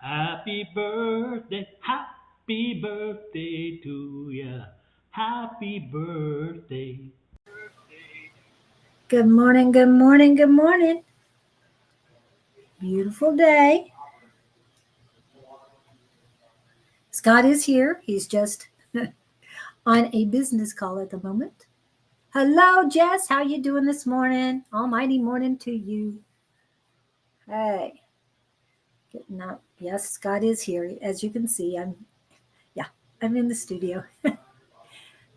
Happy birthday to ya. Happy birthday. Good morning, good morning, good morning. Beautiful day. Scott is here. He's just on a business call at the moment. Hello, Jess. How you doing this morning? Almighty morning to you. Hey, getting up. Yes, Scott is here. As you can see, I'm in the studio.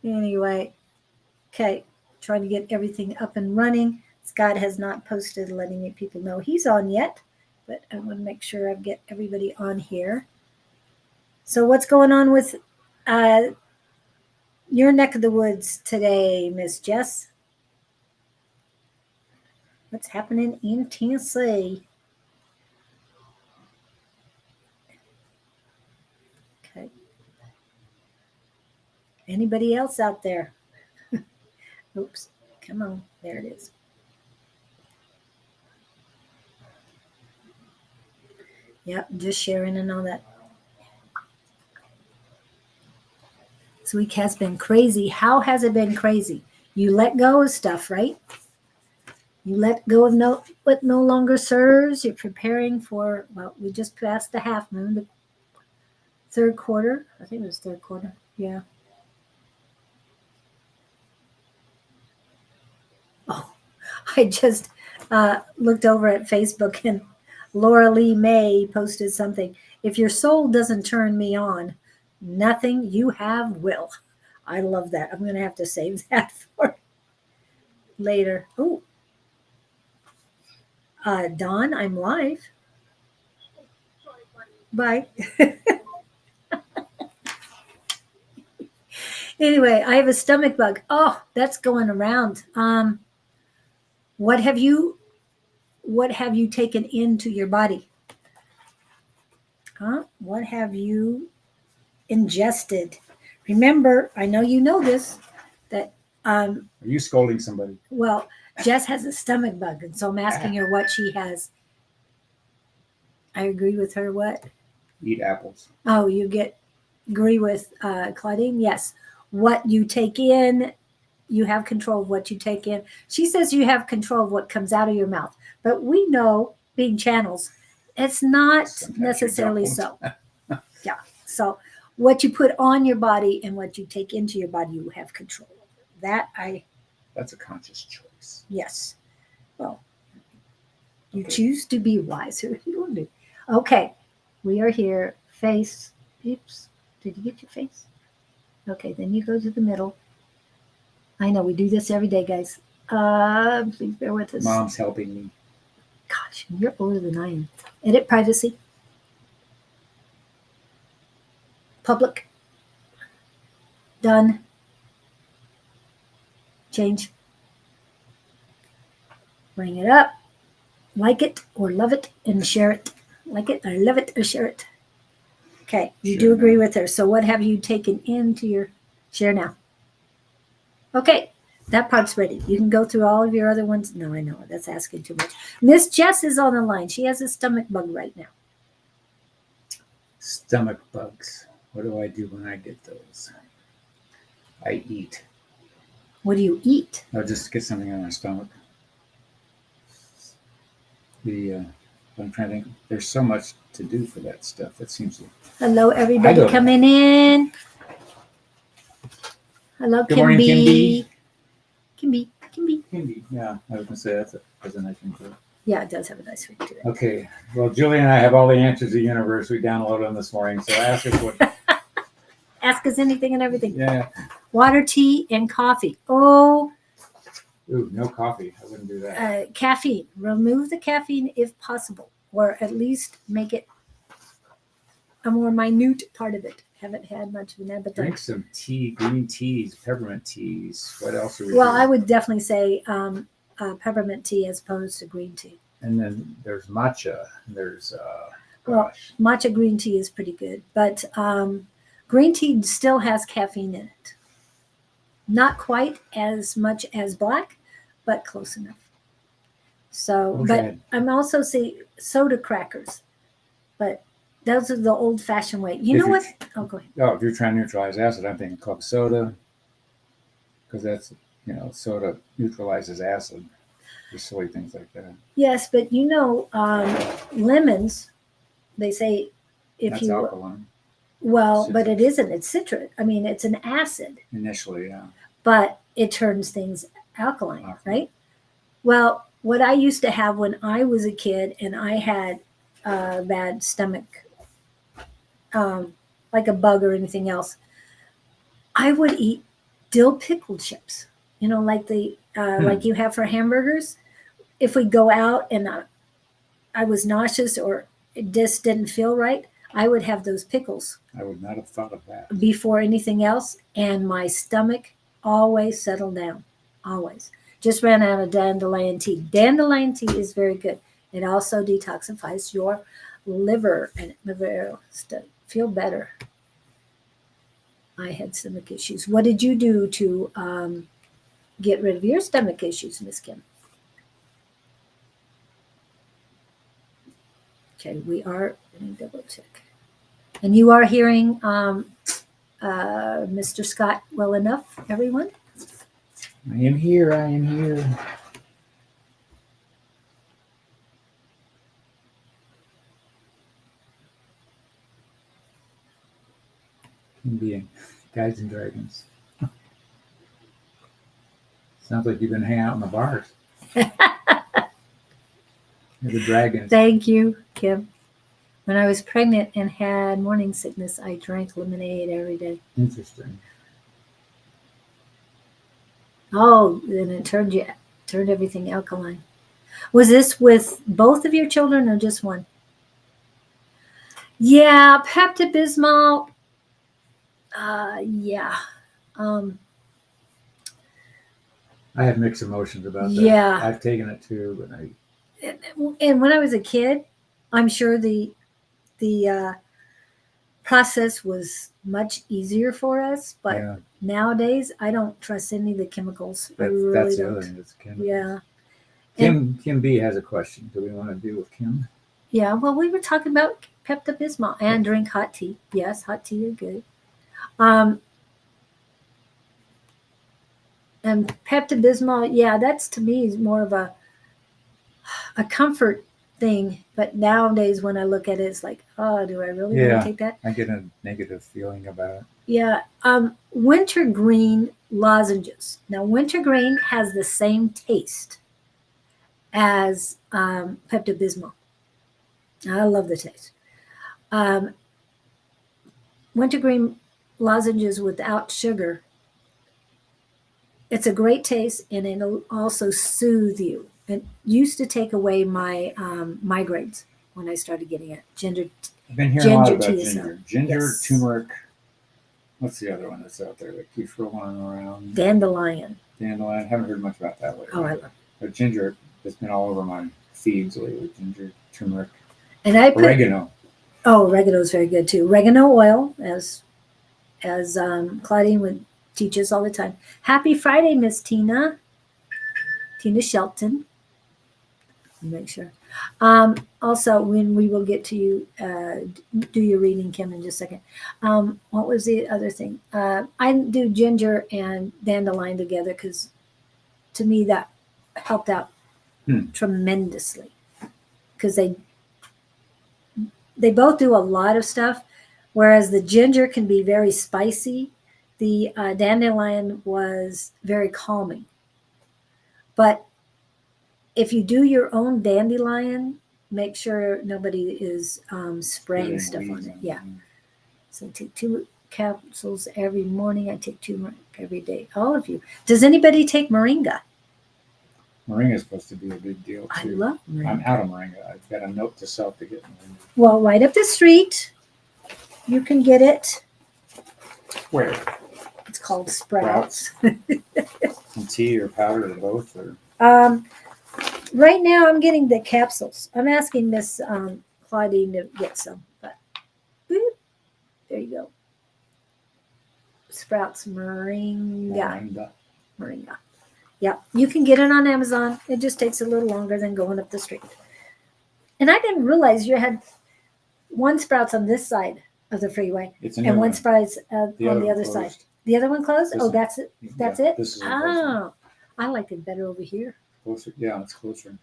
Anyway, okay, trying to get everything up and running. Scott has not posted letting people know he's on yet, but I want to make sure I get everybody on here. So what's going on with uh, your neck of the woods today, Miss Jess? What's happening in Tennessee? Okay. Anybody else out there? Oops. Come on. There it is. Yep, just sharing and all that. This week has been crazy. How has it been crazy? You let go of stuff, right? You let go of what no longer serves. You're preparing for, well, we just passed the half moon, the third quarter. I think it was third quarter. Yeah. Oh, I just looked over at Facebook and Laura Lee May posted something. If your soul doesn't turn me on, nothing you have will. I love that. I'm going to have to save that for later. Oh, Don, I'm live. Bye. Anyway, I have a stomach bug. Oh, that's going around. What have you taken into your body? Huh? What have you ingested? Remember, I know you know this, that Are you scolding somebody? well, Jess has a stomach bug, and so I'm asking her what she has. I agree with her. What? Eat apples. Oh, agree with Claudine? Yes. What you take in, you have control of what you take in. She says you have control of what comes out of your mouth. But we know, being channels, it's not Sometimes you necessarily don't. so. Yeah. So what you put on your body and what you take into your body, you have control over. That's a conscious choice. Yes. Well, you Okay. choose to be wiser. Okay. We are here. Face. Oops. Did you get your face? Okay. Then you go to the middle. I know we do this every day, guys. Please bear with us. Mom's helping me. Gosh, you're older than I am. Edit privacy. Public. Done. Change. Bring it up. Like it or love it and share it. Like it or love it or share it. Okay, you do Share agree now. with her. So what have you taken into your share now? Okay, that part's ready. You can go through all of your other ones. No, I know that's asking too much. Miss Jess is on the line. She has a stomach bug right now. Stomach bugs. What do I do when I get those? I eat. What do you eat? I'll just get something in my stomach. I'm trying to think. There's so much to do for that stuff. It seems to. Hello, everybody coming in. Hello, Good morning, Kim B. Kim B. Yeah, I was gonna say that's a nice thing too. Yeah, it does have a nice ring to it. Okay. Well, Julie and I have all the answers to the universe. We downloaded them this morning. So ask us what. Ask us anything and everything. Yeah. Water, tea, and coffee. Oh, Ooh, no coffee. I wouldn't do that. caffeine. Remove the caffeine if possible, or at least make it a more minute part of it. Haven't had much of an appetite. Drink some tea, green teas, peppermint teas. What else are we Well, doing? I would definitely say peppermint tea as opposed to green tea. And then there's matcha. There's Well, matcha green tea is pretty good, but green tea still has caffeine in it. Not quite as much as black, but close enough. So, Okay. but I'm also saying soda crackers, but Those are the old-fashioned way. You If know you- what? Oh, go ahead. Oh, if you're trying to neutralize acid, I'm thinking club soda, because that's, soda neutralizes acid. Just silly things like that. Yes, but lemons. They say if That's you alkaline well, but it citrus. isn't. It's citric. I mean, it's an acid, Initially, yeah. but it turns things alkaline, Alkaline. right? Well, what I used to have when I was a kid and I had bad stomach, like a bug or anything else, I would eat dill pickle chips. Like the like you have for hamburgers. If we go out and I was nauseous or it just didn't feel right, I would have those pickles I would not have thought of that. before anything else, and my stomach always settled down. Always. Just ran out of dandelion tea. Dandelion tea is very good. It also detoxifies your liver and liver to feel better. I had stomach issues. What did you do to get rid of your stomach issues, Miss Kim? Okay, we are. Let me double check. And you are hearing Mr. Scott well enough, everyone? I am here. I am here. Being Guys and Dragons. Sounds like you've been hanging out in the bars. The dragons. Thank you, Kim. When I was pregnant and had morning sickness, I drank lemonade every day. Interesting. Oh, then it turned everything alkaline. Was this with both of your children or just one? Yeah, Pepto-Bismol. Yeah. I have mixed emotions about that. Yeah. I've taken it too, but And when I was a kid, I'm sure the process was much easier for us. But yeah, nowadays, I don't trust any of the chemicals. I that's really the other don't. thing. That's chemicals. Yeah. Kim B has a question. Do we want to deal with Kim? Yeah. Well, we were talking about Pepto-Bismol and drink hot tea. Yes, hot tea are good. And Pepto-Bismol, yeah, that's to me is more of a comfort thing. But nowadays, when I look at it, it's like, oh, do I really want Yeah. to take that? I get a negative feeling about it. Yeah. Wintergreen lozenges. Now, wintergreen has the same taste as Pepto-Bismol. I love the taste. Wintergreen lozenges without sugar. It's a great taste, and it'll also soothe you. It used to take away my migraines when I started getting it. I've been hearing a lot Ginger about tea is ginger. Ginger, yes. turmeric. What's the other one that's out there that keeps rolling around? Dandelion. Dandelion. Haven't heard much about that lately. Oh, I love it. But ginger has been all over my feeds lately. Ginger, turmeric, And I put oregano. Oh, oregano is very good too. Oregano oil, as Claudene would teach us all the time. Happy Friday, Miss Tina. Tina Shelton. Make sure. Also, when we will get to you, do your reading, Kim, in just a second. What was the other thing? I do ginger and dandelion together because to me that helped out tremendously because they both do a lot of stuff, whereas the ginger can be very spicy. The dandelion was very calming. But if you do your own dandelion, make sure nobody is spraying stuff on it. Yeah. So I take 2 capsules every morning. I take 2 every day. All of you. Does anybody take moringa? Moringa is supposed to be a big deal too. I love moringa. I'm out of moringa. I've got a note to self to get moringa. Well, right up the street, you can get it. Where? It's called Sprouts. Some tea or powder or both? Or Right now, I'm getting the capsules. I'm asking Miss Claudine to get some. But boop, there you go. Sprouts moringa. Moringa. Yeah, you can get it on Amazon. It just takes a little longer than going up the street. And I didn't realize you one sprouts on this side of the freeway, It's a new and one one. sprouts The on the one other side. closed. The other one closed. This Oh, one. that's it. That's Yeah, it. this is a close one. Oh, I like it better over here. Closer. Yeah, it's closer.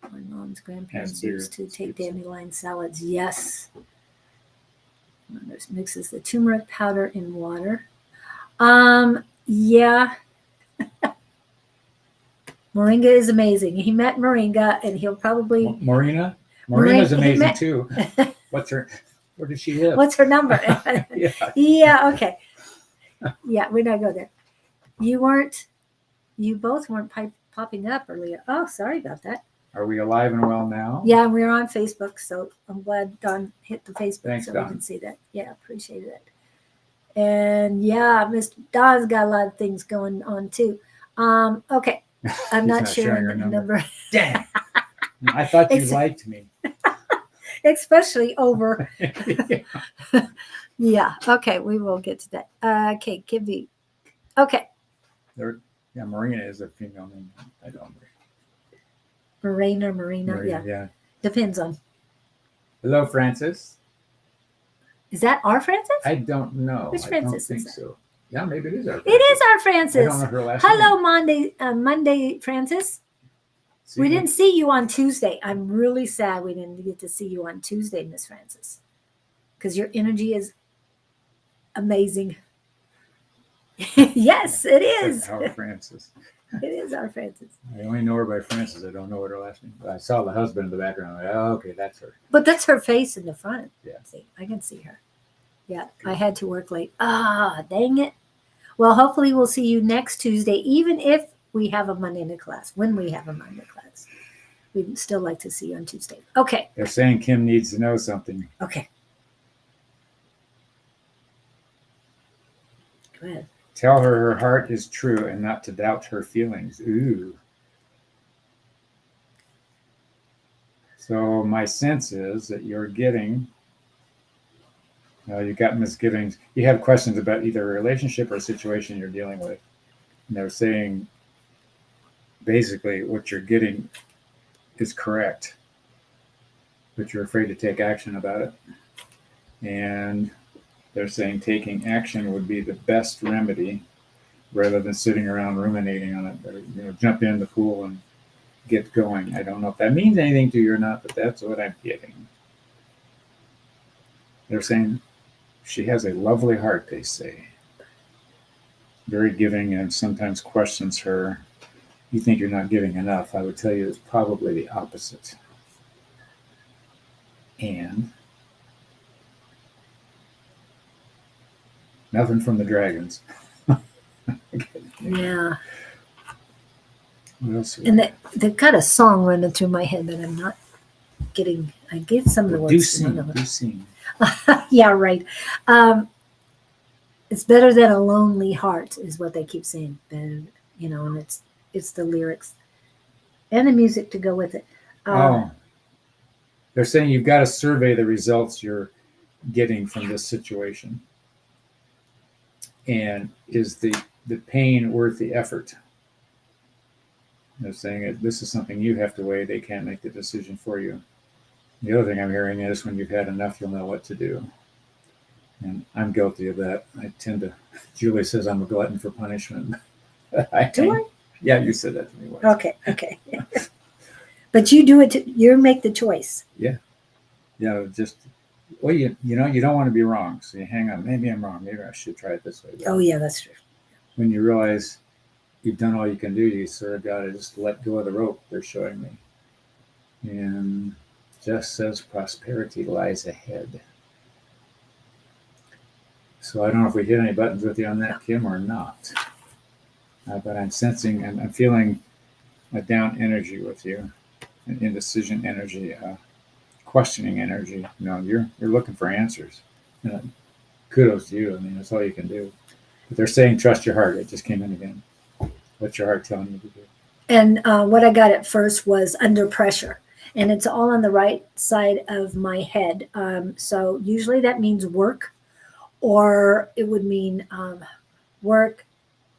My mom's grandparents bigger. used to It's take big. dandelion salads. Yes. Mother mixes the turmeric powder in water. Yeah. Moringa is amazing. He met Moringa, and he'll probably. Marina. Moringa- Marina's he amazing met- too. What's her? Where does she live? What's her number? Yeah. Yeah. Okay. Yeah, we're not going there. You both weren't popping up earlier. Oh, sorry about that. Are we alive and well now? Yeah, we're on Facebook, so I'm glad Don hit the Facebook Thanks, so Don. we can see that. Yeah, appreciate it. And yeah, Mr. Don's got a lot of things going on too. Okay, I'm He's not not sharing sharing the our number, Dang. I thought you Ex- liked me. especially over. Yeah. Yeah, okay, we will get to that. Okay, Kibby. Okay, Yeah, Marina is a female name. I don't. Marina, Marina, yeah, depends on. Hello, Francis. Is that our Francis? I don't know. Which I Francis don't is think that? so. Yeah, maybe it is our. It is our I don't Francis. know her last Hello, name. Monday, Francis. See, We didn't see you on Tuesday. I'm really sad we didn't get to see you on Tuesday, Miss Francis, because your energy is amazing. Yes, it is. Our Francis. It is our Francis. I only know her by Francis. I don't know what her last name. I saw the husband in the background. I'm like, oh, okay, that's her. But that's her face in the front. Yeah. See, I can see her. Yeah, I had to work late. Ah, dang it. Well, hopefully we'll see you next Tuesday, even if we have a Monday night class. When we have a Monday class, we'd still like to see you on Tuesday. Okay. They're saying Kim needs to know something. Okay. Go ahead. Tell her her heart is true and not to doubt her feelings. Ooh. So my sense is that you're getting, you got misgivings. You have questions about either a relationship or a situation you're dealing with. And they're saying basically what you're getting is correct, but you're afraid to take action about it. And they're saying taking action would be the best remedy rather than sitting around ruminating on it. Or, jump in the pool and get going. I don't know if that means anything to you or not, but that's what I'm getting. They're saying she has a lovely heart, they say. Very giving, and sometimes questions her. You think you're not giving enough. I would tell you it's probably the opposite. And nothing from the dragons. Yeah. What else? And they've got a song running through my head that I'm not getting. I get some of the Do words. sing, None of do it. sing. Yeah, right. It's better than a lonely heart, is what they keep saying. Better, and it's the lyrics and the music to go with it. They're saying you've got to survey the results you're getting from this situation. And is the pain worth the effort? They're saying that this is something you have to weigh. They can't make the decision for you. The other thing I'm hearing is when you've had enough, you'll know what to do. And I'm guilty of that. I tend to, Julie says I'm a glutton for punishment. Do I? Yeah, you said that to me once. Okay. But you do it. You make the choice. Yeah, just, well, you don't want to be wrong. So you hang on. Maybe I'm wrong. Maybe I should try it this way. Oh, yeah, that's true. When you realize you've done all you can do, you sort of got to just let go of the rope they're showing me. And just says prosperity lies ahead. So I don't know if we hit any buttons with you on that, Kim, or not. But I'm sensing and I'm feeling a down energy with you, an indecision energy, questioning energy. You're looking for answers. Kudos to you. I mean, that's all you can do. But they're saying trust your heart. It just came in again. What's your heart telling you to do? And what I got at first was under pressure. And it's all on the right side of my head. So usually that means work, or it would mean work,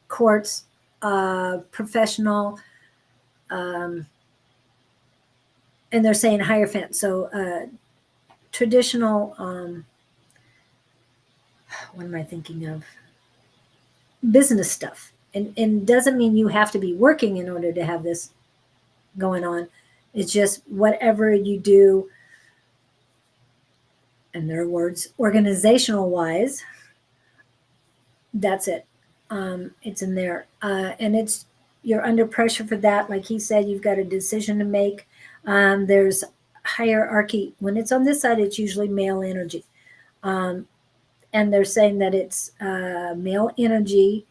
courts, professional, and they're saying Hierophant. So traditional, what am I thinking of? Business stuff. And doesn't mean you have to be working in order to have this going on. It's just whatever you do, in their words, organizational wise, that's it. It's in there. And it's, you're under pressure for that. Like he said, you've got a decision to make. There's hierarchy. When it's on this side, it's usually male energy. And they're saying that it's male energy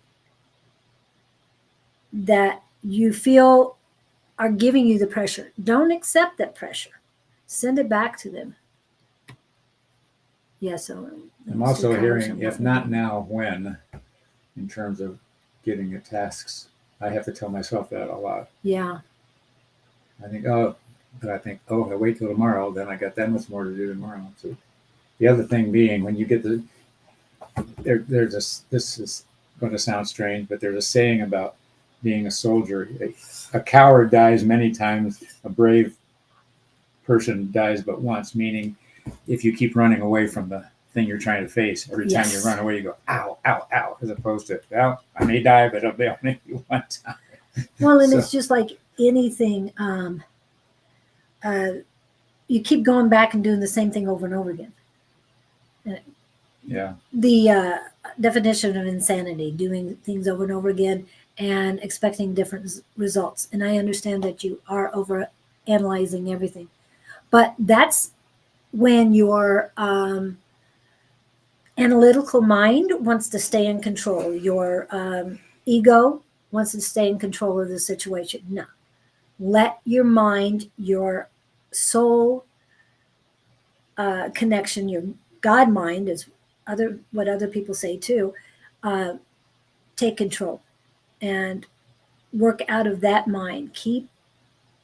that you feel are giving you the pressure. Don't accept that pressure. Send it back to them. Yeah, so I'm also hearing, if not now, when, in terms of getting at tasks. I have to tell myself that a lot. Yeah. I think, oh, if I wait till tomorrow, then I got that much more to do tomorrow. So the other thing being, when you get this is going to sound strange, but there's a saying about being a soldier. A coward dies many times, a brave person dies but once, meaning if you keep running away from the thing you're trying to face, every time you run away, you go, ow, ow, ow, as opposed to, well, I may die, but I'll be only one time. Well, and it's just like anything. You keep going back and doing the same thing over and over again. Yeah. The definition of insanity, doing things over and over again and expecting different results. And I understand that you are over analyzing everything, but that's when your analytical mind wants to stay in control. Your ego wants to stay in control of the situation. No, let your mind, your soul connection, your God mind, is what other people say too, take control and work out of that mind. Keep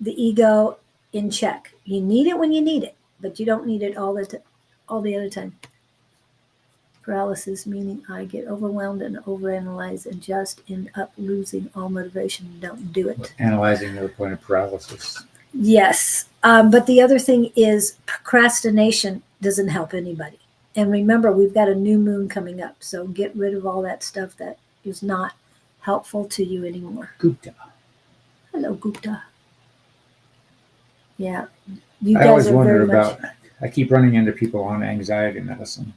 the ego in check. You need it when you need it, but you don't need it all the other time. Paralysis, meaning I get overwhelmed and overanalyze and just end up losing all motivation and don't do it. Analyzing to the point of paralysis. Yes. But the other thing is procrastination doesn't help anybody. And remember, we've got a new moon coming up. So get rid of all that stuff that is not helpful to you anymore. Gupta. Hello, Gupta. Yeah. You I guys always are wonder very about, I keep running into people on anxiety medicine.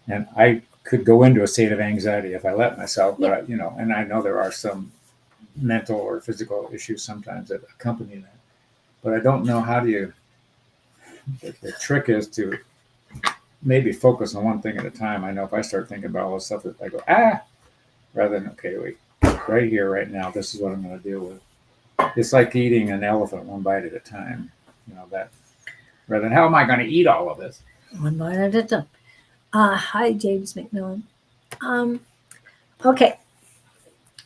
And I could go into a state of anxiety if I let myself, but and I know there are some mental or physical issues sometimes that accompany that. But I don't know how do you, the trick is to maybe focus on one thing at a time. I know if I start thinking about all this stuff, that I go, rather than, okay, wait, right here, right now, this is what I'm going to deal with. It's like eating an elephant one bite at a time. That rather than how am I going to eat all of this? One bite at a time. Hi, James McMillan. Okay.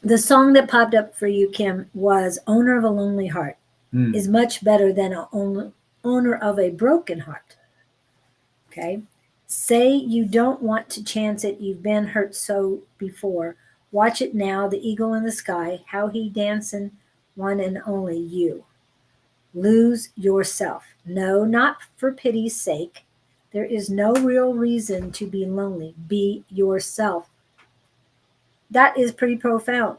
The song that popped up for you, Kim, was Owner of a Lonely Heart is much better than owner of a broken heart. Okay. Say you don't want to chance it. You've been hurt so before. Watch it now, the eagle in the sky, how he dancing, one and only you. Lose yourself. No, not for pity's sake. There is no real reason to be lonely. Be yourself. That is pretty profound.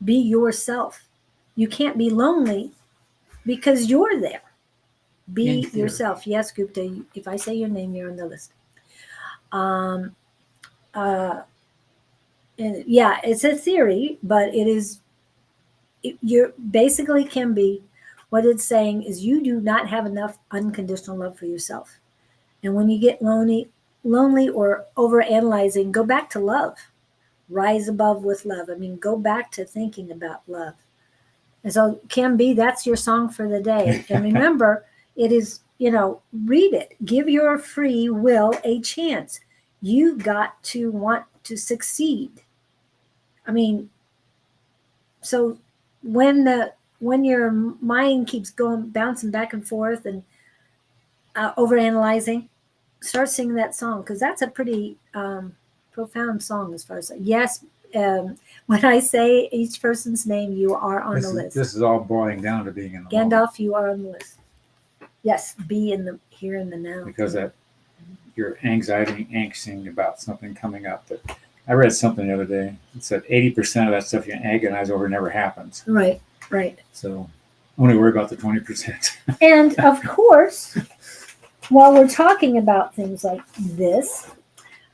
Be yourself. You can't be lonely because you're there. Be yourself. Yes, Gupta, if I say your name, you're on the list. And yeah, it's a theory, but you basically can be, what it's saying is you do not have enough unconditional love for yourself. And when you get lonely or overanalyzing, go back to love. Rise above with love. I mean, go back to thinking about love. And so, Kim B, that's your song for the day. And remember, it is, read it. Give your free will a chance. You got to want to succeed. I mean, so when your mind keeps bouncing back and forth and overanalyzing, start singing that song, because that's a pretty profound song as far as yes. When I say each person's name, you are on the list. This is all boiling down to being in the Gandalf, you are on the list. Yes, be in the here in the now. because that your anxiety, angsting about something coming up. That I read something the other day. It said 80% of that stuff you agonize over never happens. Right, right. So only worry about the 20%. And of course, while we're talking about things like this,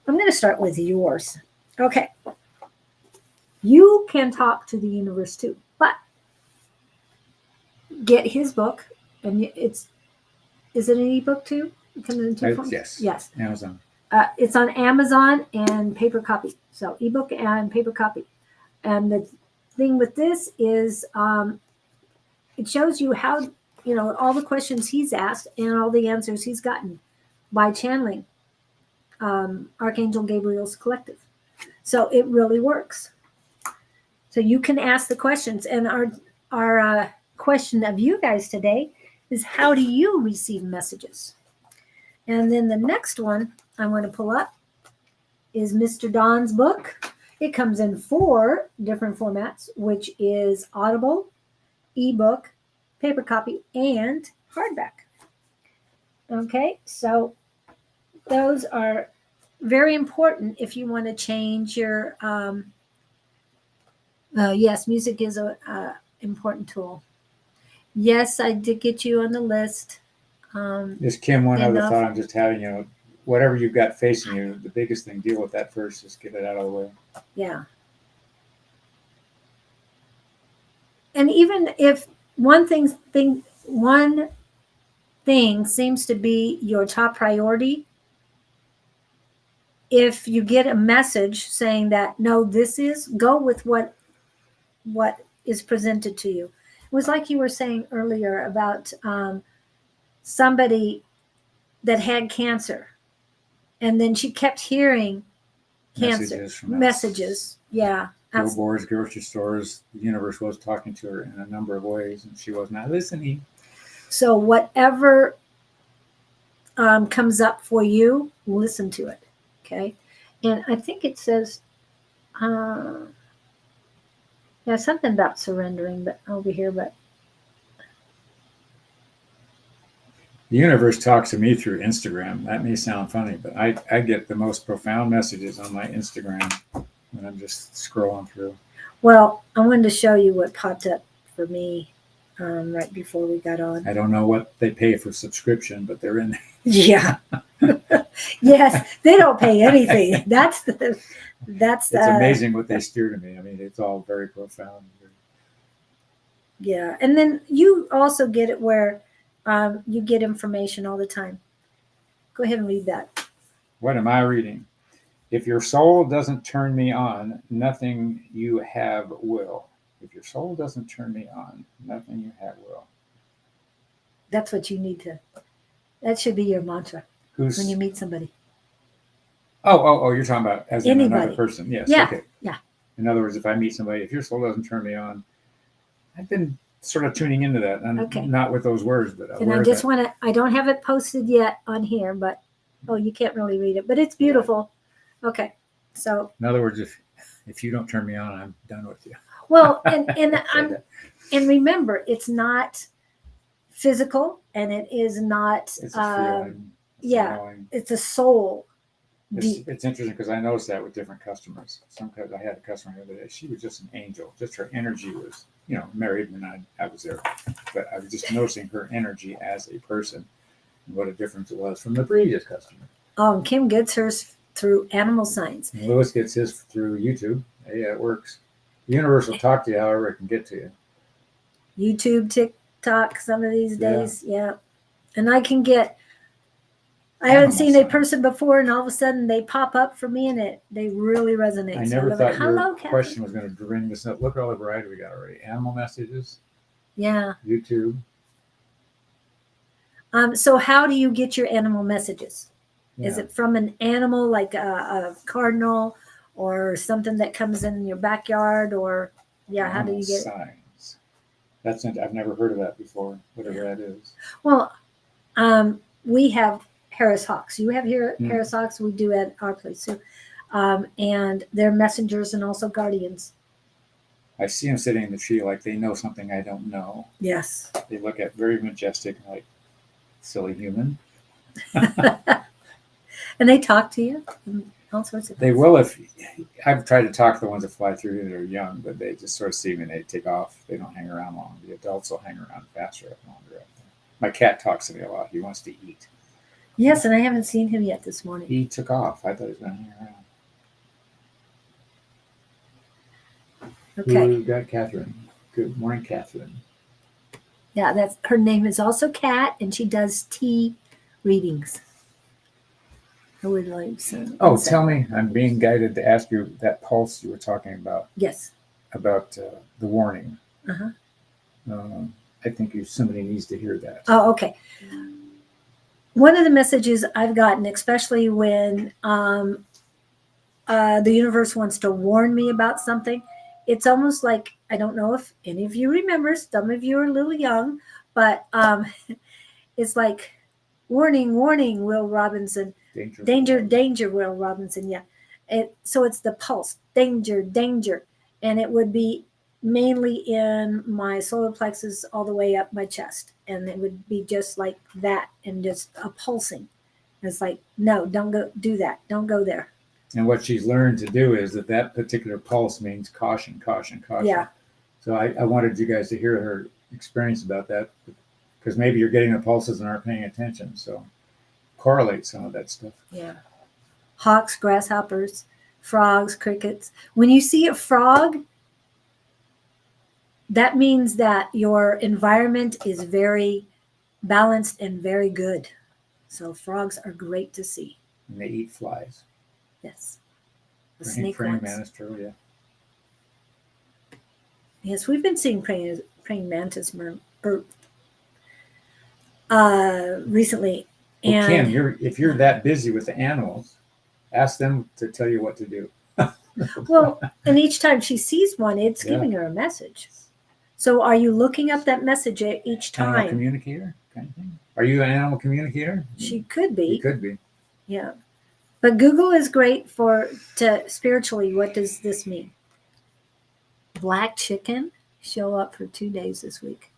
I'm going to start with yours. Okay. You can talk to the universe too, but get his book, and is it an ebook too? It comes in two forms? Yes. Yes. Amazon. It's on Amazon and paper copy. So ebook and paper copy. And the thing with this is it shows you how, all the questions he's asked and all the answers he's gotten by channeling Archangel Gabriel's collective. So it really works. So you can ask the questions. And our question of you guys today is, how do you receive messages? And then the next one I'm going to pull up is Mr. Don's book. It comes in 4 different formats, which is Audible, ebook, paper copy, and hardback. Okay, so those are very important if you want to change your yes, music is a important tool. Yes, I did get you on the list. Just Kim, one other enough. thought I'm just having, whatever you've got facing you, the biggest thing, deal with that first. Just get it out of the way. Yeah. And even if one thing seems to be your top priority, if you get a message saying that, no, go with what is presented to you. It was like you were saying earlier about somebody that had cancer, and then she kept hearing cancer messages. Yeah. Billboards, grocery stores, the universe was talking to her in a number of ways, and she was not listening. So whatever comes up for you, listen to it. Okay. And I think it says, something about surrendering, but over here, but the universe talks to me through Instagram. That may sound funny, but I get the most profound messages on my Instagram when I'm just scrolling through. Well, I wanted to show you what popped up for me right before we got on. I don't know what they pay for subscription, but they're in there. Yeah. Yes, they don't pay anything. That's It's amazing what they steer to me. I mean, it's all very profound. Yeah, and then you also get it where you get information all the time. Go ahead and read that. What am I reading? If your soul doesn't turn me on, nothing you have will. If your soul doesn't turn me on, nothing you have will. That's what you need to. That should be your mantra when you meet somebody. Oh, you're talking about as in another person. Yes. Yeah. Okay. Yeah. In other words, if I meet somebody, if your soul doesn't turn me on, I've been sort of tuning into that. And okay. Not with those words, but and I just want to, I don't have it posted yet on here, but you can't really read it, but it's beautiful. Yeah. Okay. So in other words, if you don't turn me on, I'm done with you. Well, and remember, it's not physical, and it is not it's a feeling. It's a soul. It's interesting because I noticed that with different customers. Sometimes I had a customer the other day. She was just an angel. Just her energy was, married when I was there. But I was just noticing her energy as a person and what a difference it was from the previous customer. Oh, and Kim gets hers through animal signs. And Lewis gets his through YouTube. Yeah, it works. The universe will talk to you however it can get to you. YouTube, TikTok, some of these days. Yeah. And I can get, I haven't seen a person before, and all of a sudden they pop up for me, and they really resonate. I never thought your question was going to bring this up. Look at all the variety we got already. Animal messages. Yeah. YouTube. So how do you get your animal messages? Yeah. Is it from an animal like a cardinal or something that comes in your backyard, or how do you get signs? I've never heard of that before, whatever that is. Well, we have Harris Hawks. You have here Harris Hawks. We do at our place too. And they're messengers and also guardians. I see them sitting in the tree like they know something I don't know. Yes. They look at very majestic, like silly human. And they talk to you and all sorts of They things. will if I've tried to talk to the ones that fly through that are young, but they just sort of see me and they take off. They don't hang around long. The adults will hang around faster and longer. My cat talks to me a lot. He wants to eat. Yes, and I haven't seen him yet this morning. He took off. I thought he was going to hang around. Okay. We've got Catherine. Good morning, Catherine. Yeah, that's her name is also Kat, and she does tea readings. I would like some. Oh, tell me, I'm being guided to ask you that pulse you were talking about Yes. the warning. Uh-huh. I think somebody needs to hear that. Oh, okay. One of the messages I've gotten, especially when the universe wants to warn me about something, it's almost like, I don't know if any of you remember, some of you are a little young, but it's like, warning, warning, Will Robinson. Danger, danger, Will Robinson. Yeah. So it's the pulse, danger, danger. And it would be mainly in my solar plexus all the way up my chest. And it would be just like that and just a pulsing. It's like, no, don't go do that. Don't go there. And what she's learned to do is that particular pulse means caution, caution, caution. Yeah. So I wanted you guys to hear her experience about that, because maybe you're getting the pulses and aren't paying attention. So correlate some of that stuff. Yeah. Hawks, grasshoppers, frogs, crickets. When you see a frog, that means that your environment is very balanced and very good. So frogs are great to see. And they eat flies. Yes. The snake Praying ones. mantis turtle, yeah. Yes, we've been seeing praying mantis recently. Well, And Kim, if you're that busy with the animals, ask them to tell you what to do. well, and each time she sees one, it's Yeah. giving her a message. So are you looking up that message each Animal time? communicator kind of thing. Are you an animal communicator? She could be. You could be. Yeah. But Google is great to spiritually, what does this mean? Black chicken show up for 2 days this week.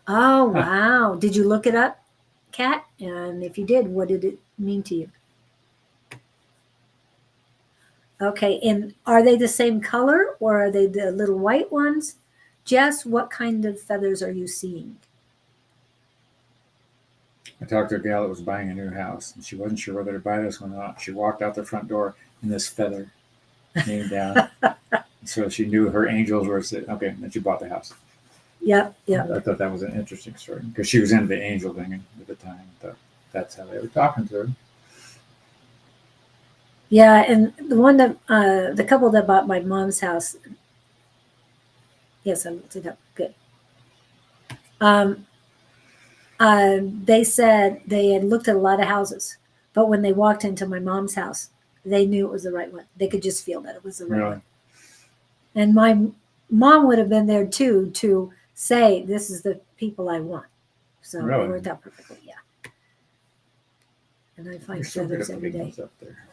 Oh, wow. Did you look it up, Kat? And if you did, what did it mean to you? Okay. And are they the same color or are they the little white ones? Jess, what kind of feathers are you seeing? I talked to a gal that was buying a new house, and she wasn't sure whether to buy this one or not. She walked out the front door, and this feather came down. So she knew her angels were saying, okay, and then she bought the house. Yep, yep. I thought that was an interesting story, because she was into the angel thing at the time. But that's how they were talking to her. Yeah, and the couple that bought my mom's house, yes, I looked it up. Good. They said they had looked at a lot of houses, but when they walked into my mom's house, they knew it was the right one. They could just feel that it was the right one. And my mom would have been there too to say, "This is the people I want." So Really? it worked out perfectly. Yeah. And I find You're so good feathers at every putting day. those up there.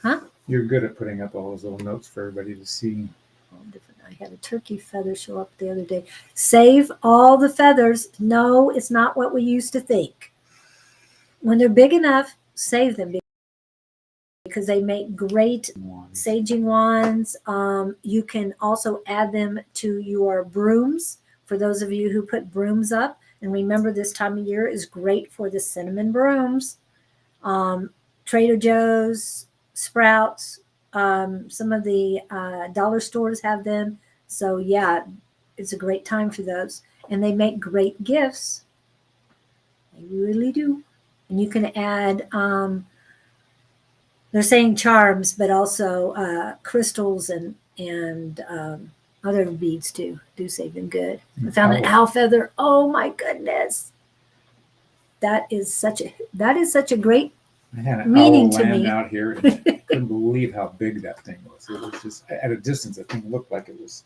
Huh? You're good at putting up all those little notes for everybody to see. All different. I had a turkey feather show up the other day. Save all the feathers. No, it's not what we used to think. When they're big enough, save them because they make great saging wands. You can also add them to your brooms for those of you who put brooms up. And remember, this time of year is great for the cinnamon brooms. Trader Joe's, Sprouts, some of the dollar stores have them. So yeah, it's a great time for those. And they make great gifts. They really do. And you can add, they're saying charms, but also crystals and other beads too. Do save them good. I found an owl feather. Oh my goodness. That is such a great I had an meaning owl to land me. out here, and I couldn't believe how big that thing was. It was just at a distance. The thing looked like it was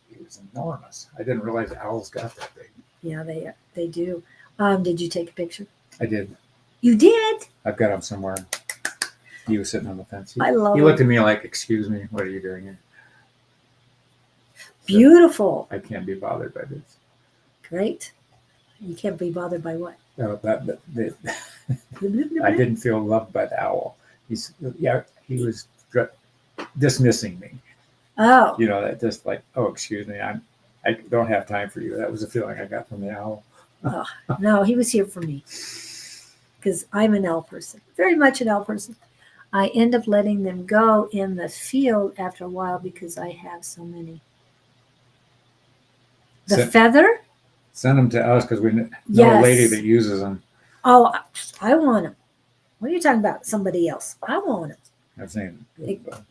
enormous. I didn't realize owls got that big. Yeah, they do. Did you take a picture? I did. You did? I've got him somewhere. He was sitting on the fence. He love looked it. at me like, "Excuse me, what are you doing here?" So Beautiful. I can't be bothered by this. Great. You can't be bothered by what? I didn't feel loved by the owl. He was dismissing me. Oh, That just like, oh, excuse me, I don't have time for you. That was the feeling I got from the owl. oh, no, he was here for me because I'm an owl person, very much an owl person. I end up letting them go in the field after a while because I have so many. The feather? Send them to us because we know Yes. a lady that uses them. Oh, I want them. What are you talking about? Somebody else. I want them. I'm saying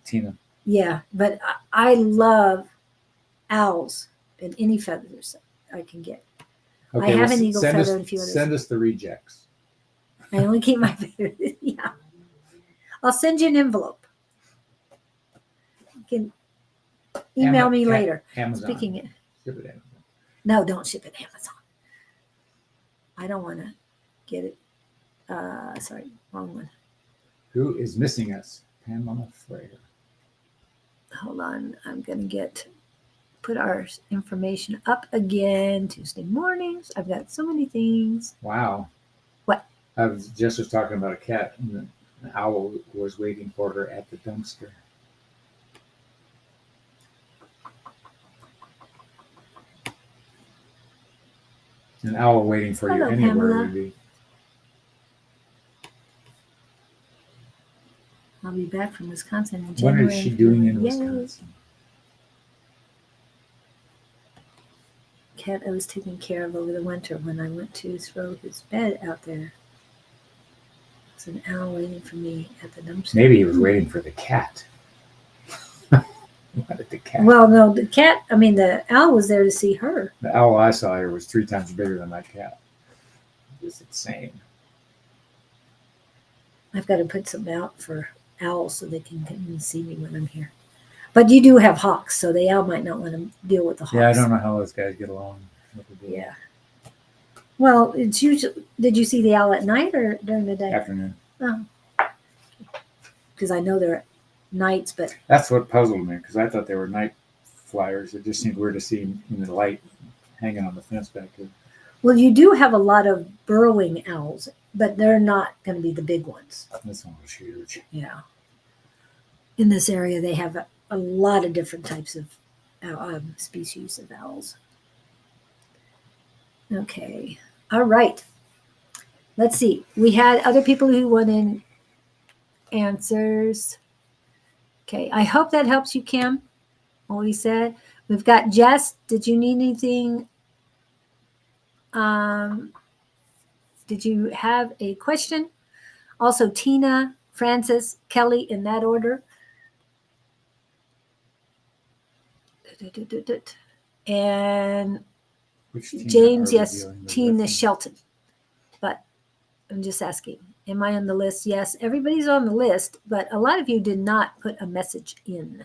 Tina. Yeah, but I love owls and any feathers I can get. Okay, I have an eagle feather and a few others. Send us the rejects. I only keep my favorite. Yeah. I'll send you an envelope. You can email me later. Amazon. Speaking it. Ship it Amazon. No, don't ship it Amazon. I don't want to get it. Sorry, wrong one. Who is missing us? Pamela Frayer. Hold on. I'm going to put our information up again Tuesday mornings. I've got so many things. Wow. What? I was just talking about a cat, and the owl was waiting for her at the dumpster. An owl waiting for you anywhere Pamela. would be. I'll be back from Wisconsin in What January. is she doing in Wisconsin? Cat I was taking care of over the winter when I went to throw his bed out there. There's an owl waiting for me at the dumpster. Maybe he was waiting for the cat. What did the cat? Well, no, the owl was there to see her. The owl I saw here was 3 times bigger than my cat. It was insane. I've got to put something out for owls so they can come and see me when I'm here. But you do have hawks, so the owl might not want to deal with the hawks. Yeah, I don't know how those guys get along. Yeah. Well, it's usually. Did you see the owl at night or during the day? Afternoon. Oh. Because I know they're at nights, but that's what puzzled me because I thought they were night flyers. It just seemed weird to see them in the light hanging on the fence back there. Well, you do have a lot of burrowing owls, but they're not going to be the big ones. This one was huge. Yeah. In this area, they have a lot of different types of species of owls. Okay. All right. Let's see. We had other people who wanted answers. Okay. I hope that helps you, Kim, what we said. We've got Jess. Did you need anything? Did you have a question? Also, Tina, Francis, Kelly, in that order. And James, yes, Tina Shelton. But I'm just asking, am I on the list? Yes, everybody's on the list, but a lot of you did not put a message in.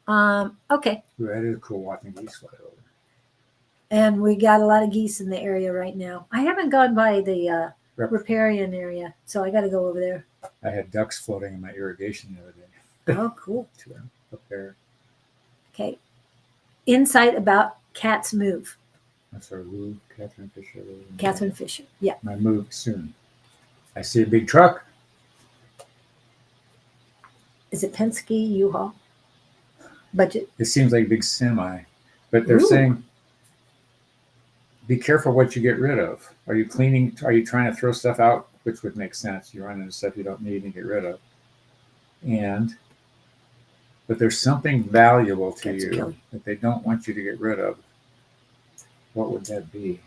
Okay. That is cool watching geese fly over. And we got a lot of geese in the area right now. I haven't gone by the riparian area, so I got to go over there. I had ducks floating in my irrigation the other day. Oh, cool. Up there. Okay. Insight about cats move. That's our Lou, Catherine Fisher. Catherine Fisher. Yeah. My move soon. I see a big truck. Is it Penske U-Haul? Budget? It seems like a big semi, but they're saying, be careful what you get rid of. Are you cleaning? Are you trying to throw stuff out? Which would make sense. You run into stuff you don't need and get rid of. But there's something valuable to you that they don't want you to get rid of. What would that be?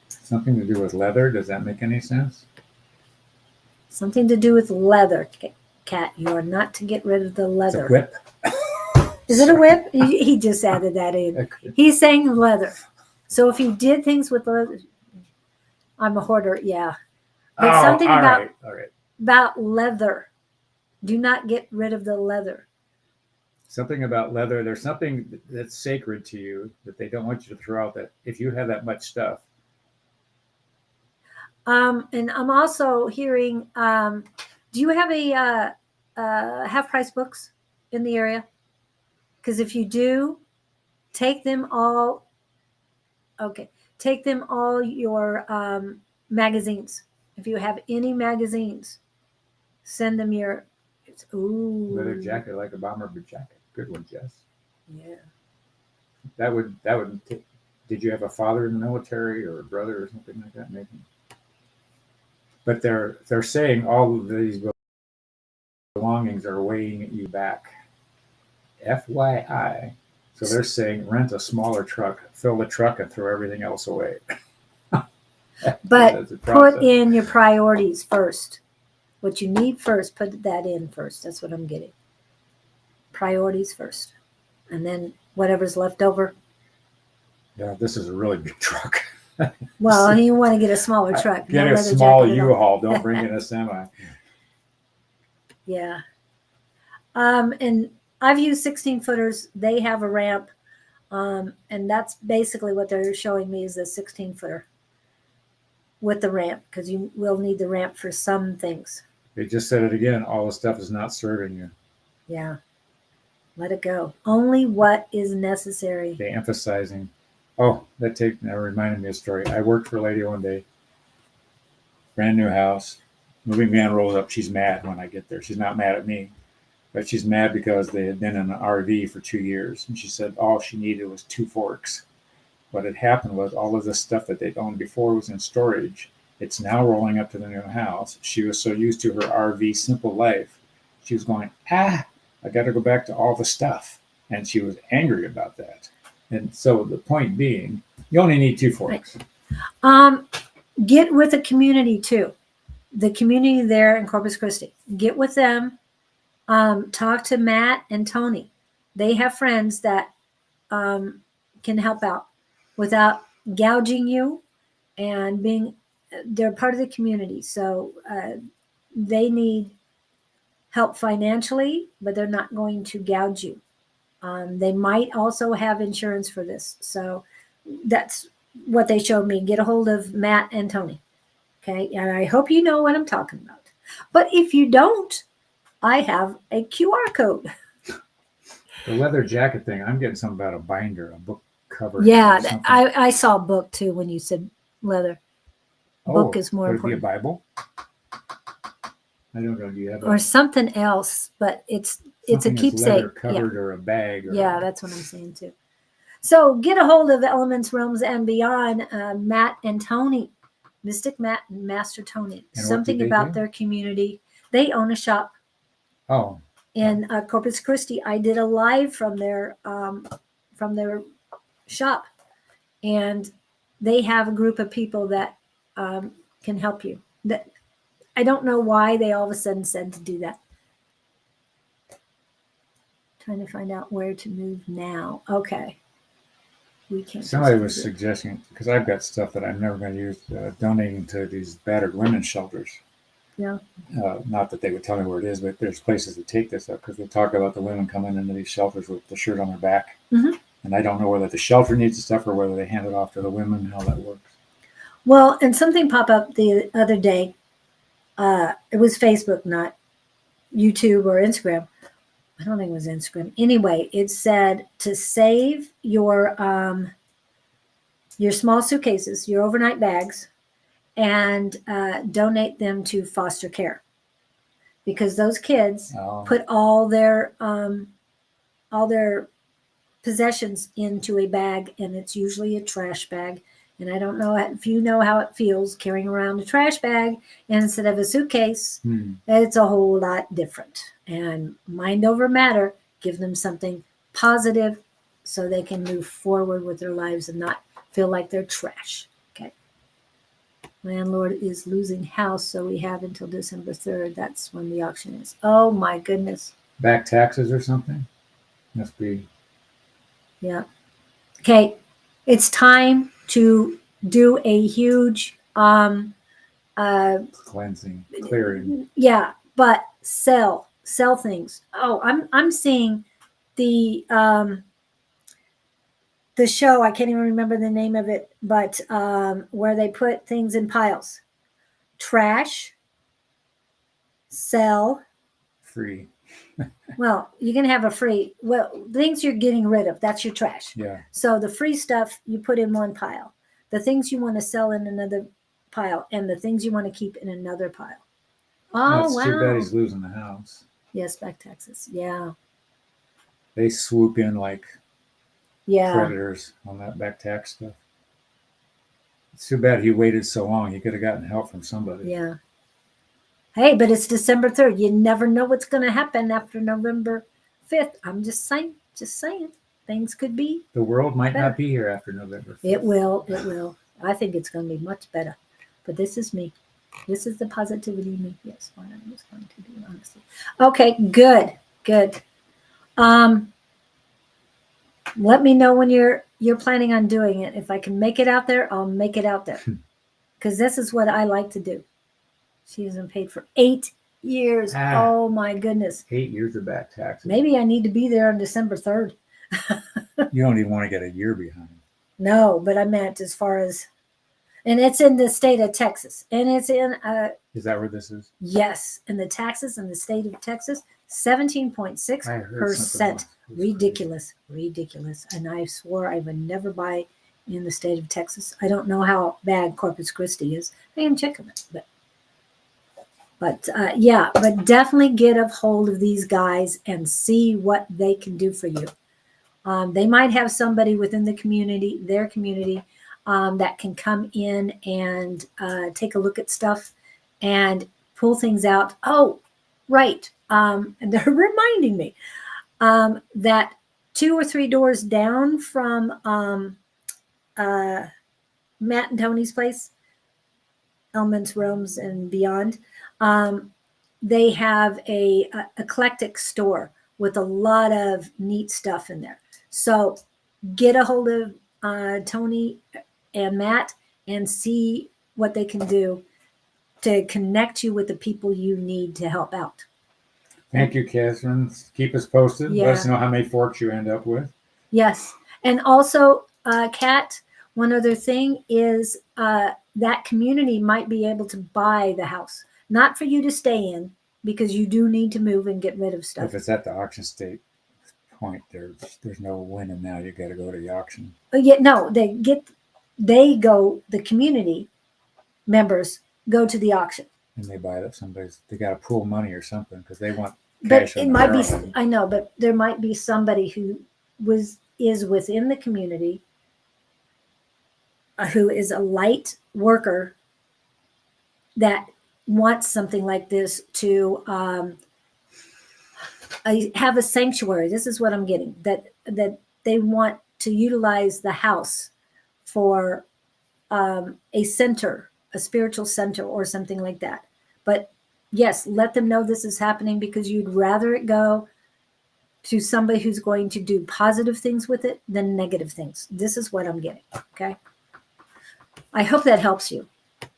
Something to do with leather? Does that make any sense? Something to do with leather, Cat. You are not to get rid of the leather. It's a whip. Is it a whip? He just added that in. He's saying leather. So if you did things with leather, I'm a hoarder, yeah. But something about leather. Do not get rid of the leather. Something about leather. There's something that's sacred to you that they don't want you to throw out. That if you have that much stuff. And I'm also hearing. Do you have a half price books in the area? Because if you do, take them all. Okay, take them all your magazines. If you have any magazines, send them your. Leather Ooh, jacket, like a bomber jacket. Good one, Jess. yeah. That would. Did you have a father in the military or a brother or something like that? Maybe. But they're saying all of these belongings are weighing you back. FYI. So they're saying rent a smaller truck, fill the truck, and throw everything else away. But That's a put process. in your priorities first. What you need first, put that in first. That's what I'm getting. Priorities first. And then whatever's left over. Yeah, this is a really big truck. Well, you want to get a smaller truck. Get no a leather small jacket at all. U-Haul. Don't bring in a semi. Yeah. And I've used 16 footers. They have a ramp. And that's basically what they're showing me is a 16 footer with the ramp, because you will need the ramp for some things. They just said it again. All the stuff is not serving you. Yeah. Let it go. Only what is necessary. They emphasizing. Oh, that reminded me of a story. I worked for a lady one day. Brand new house. Moving van rolls up. She's mad when I get there. She's not mad at me, but she's mad because they had been in an RV for 2 years. And she said all she needed was 2 forks. What had happened was all of the stuff that they'd owned before was in storage. It's now rolling up to the new house. She was so used to her RV simple life. She was going, I got to go back to all the stuff. And she was angry about that. And so the point being, you only need 2 forks. Get with a community too. The community there in Corpus Christi. Get with them. Talk to Matt and Tony. They have friends that can help out without gouging you, and they're part of the community. So they need help financially, but they're not going to gouge you. They might also have insurance for this. So that's what they showed me. Get a hold of Matt and Tony. Okay. And I hope you know what I'm talking about. But if you don't, I have a QR code. The leather jacket thing, I'm getting something about a binder, a book cover. Yeah. Or something. I saw book too when you said leather. Book is more would important. It be a Bible? I don't know. Do you have or something else, but it's a something that's keepsake. leather covered or a bag? Or Yeah, that's what I'm saying too. So get a hold of Elements, Realms, and Beyond, Matt and Tony, Mystic Matt and Master Tony. And what Something do they about do? their community. They own a shop Oh, in Corpus Christi. I did a live from their shop, and they have a group of people that can help you. That I don't know why they all of a sudden said to do that. Trying to find out where to move now. Okay. We can't. somebody was suggesting, because I've got stuff that I'm never going to use, donating to these battered women's shelters. Yeah. Not that they would tell me where it is, but there's places to take this up, because they talk about the women coming into these shelters with the shirt on their back. Mm-hmm. And I don't know whether the shelter needs the stuff or whether they hand it off to the women, how that works. Well, and something popped up the other day. It was Facebook, not YouTube or Instagram. I don't think it was Instagram. Anyway, it said to save your small suitcases, your overnight bags, and donate them to foster care, because those kids put all their possessions into a bag, and it's usually a trash bag. And I don't know if you know how it feels carrying around a trash bag instead of a suitcase. It's a whole lot different. And mind over matter, give them something positive so they can move forward with their lives and not feel like they're trash. Okay. Landlord is losing house, so we have until December 3rd. That's when the auction is. Oh my goodness. Back taxes or something? Must be. Yeah. Okay. It's time to do a huge Cleansing, clearing. Yeah, but sell things. Oh, I'm seeing the show, I can't even remember the name of it, but where they put things in piles. Trash, sell, free. Well, you can have a free, things you're getting rid of, that's your trash. Yeah. So the free stuff you put in one pile. the things you want to sell in another pile, and the things you want to keep in another pile. Oh, That's too bad wow. he's losing the house. Yes, back taxes. Yeah. They swoop in like Yeah. predators on that back tax stuff. It's too bad he waited so long. He could have gotten help from somebody. Yeah. Hey, but it's December 3rd. You never know what's going to happen after November 5th. I'm just saying. Just saying. Things could be. The world might better. not be here after November 5th. It will. It will. I think it's going to be much better. But this is me. This is the positivity in me. Yes, what I was going to do, honestly. Okay, good. Good. Let me know when you're planning on doing it. If I can make it out there, I'll make it out there. Because this is what I like to do. She hasn't paid for 8 years. Ah. Oh my goodness. 8 years of back taxes. Maybe I need to be there on December 3rd. You don't even want to get a year behind. No, but I meant as far as, and it's in the state of Texas. And it's in, Is that where this is? yes, and the taxes in the state of Texas, I heard something 17.6%. else. Ridiculous. Ridiculous. And I swore I would never buy in the state of Texas. I don't know how bad Corpus Christi is. I am checking it, but yeah, but definitely get a hold of these guys and see what they can do for you. They might have somebody within the community, their community, that can come in and take a look at stuff and pull things out. Oh, right. And they're reminding me that 2 or 3 doors down from Matt and Tony's place, Elements, Rooms, and Beyond, they have a eclectic store with a lot of neat stuff in there. So get a hold of Tony and Matt and see what they can do to connect you with the people you need to help out. Thank you, Catherine. Keep us posted. Yeah. Let us know how many forks you end up with. Yes. And also, Kat, one other thing is that community might be able to buy the house. Not for you to stay in, because you do need to move and get rid of stuff. If it's at the auction state point, there's no winning now. You got to go to the auction. Yeah, no, the community members go to the auction. And they buy it up somebody's. They got to pool money or something because they want But cash on it the might be, barrel. I know, but there might be somebody who is within the community who is a light worker that wants something like this to have a sanctuary. This is what I'm getting, that they want to utilize the house for a center, a spiritual center or something like that. But yes, let them know this is happening because you'd rather it go to somebody who's going to do positive things with it than negative things. This is what I'm getting. Okay. I hope that helps you,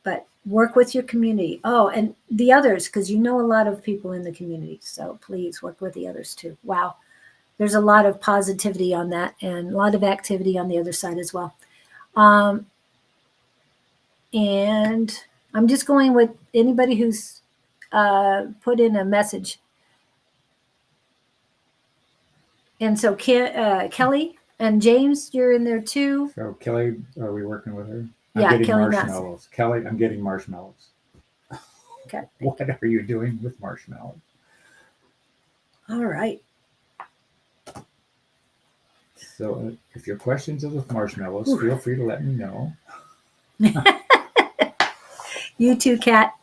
but work with your community. Oh, and the others, because you know a lot of people in the community. So please work with the others too. Wow. There's a lot of positivity on that and a lot of activity on the other side as well. And I'm just going with anybody who's put in a message. And so Kelly and James, you're in there too. So Kelly, are we working with her? I'm Yeah, getting Kelly marshmallows. Kelly, I'm getting marshmallows. Okay. What are you doing with marshmallows? All right. So if your questions are with marshmallows, feel free to let me know. You too, Kat.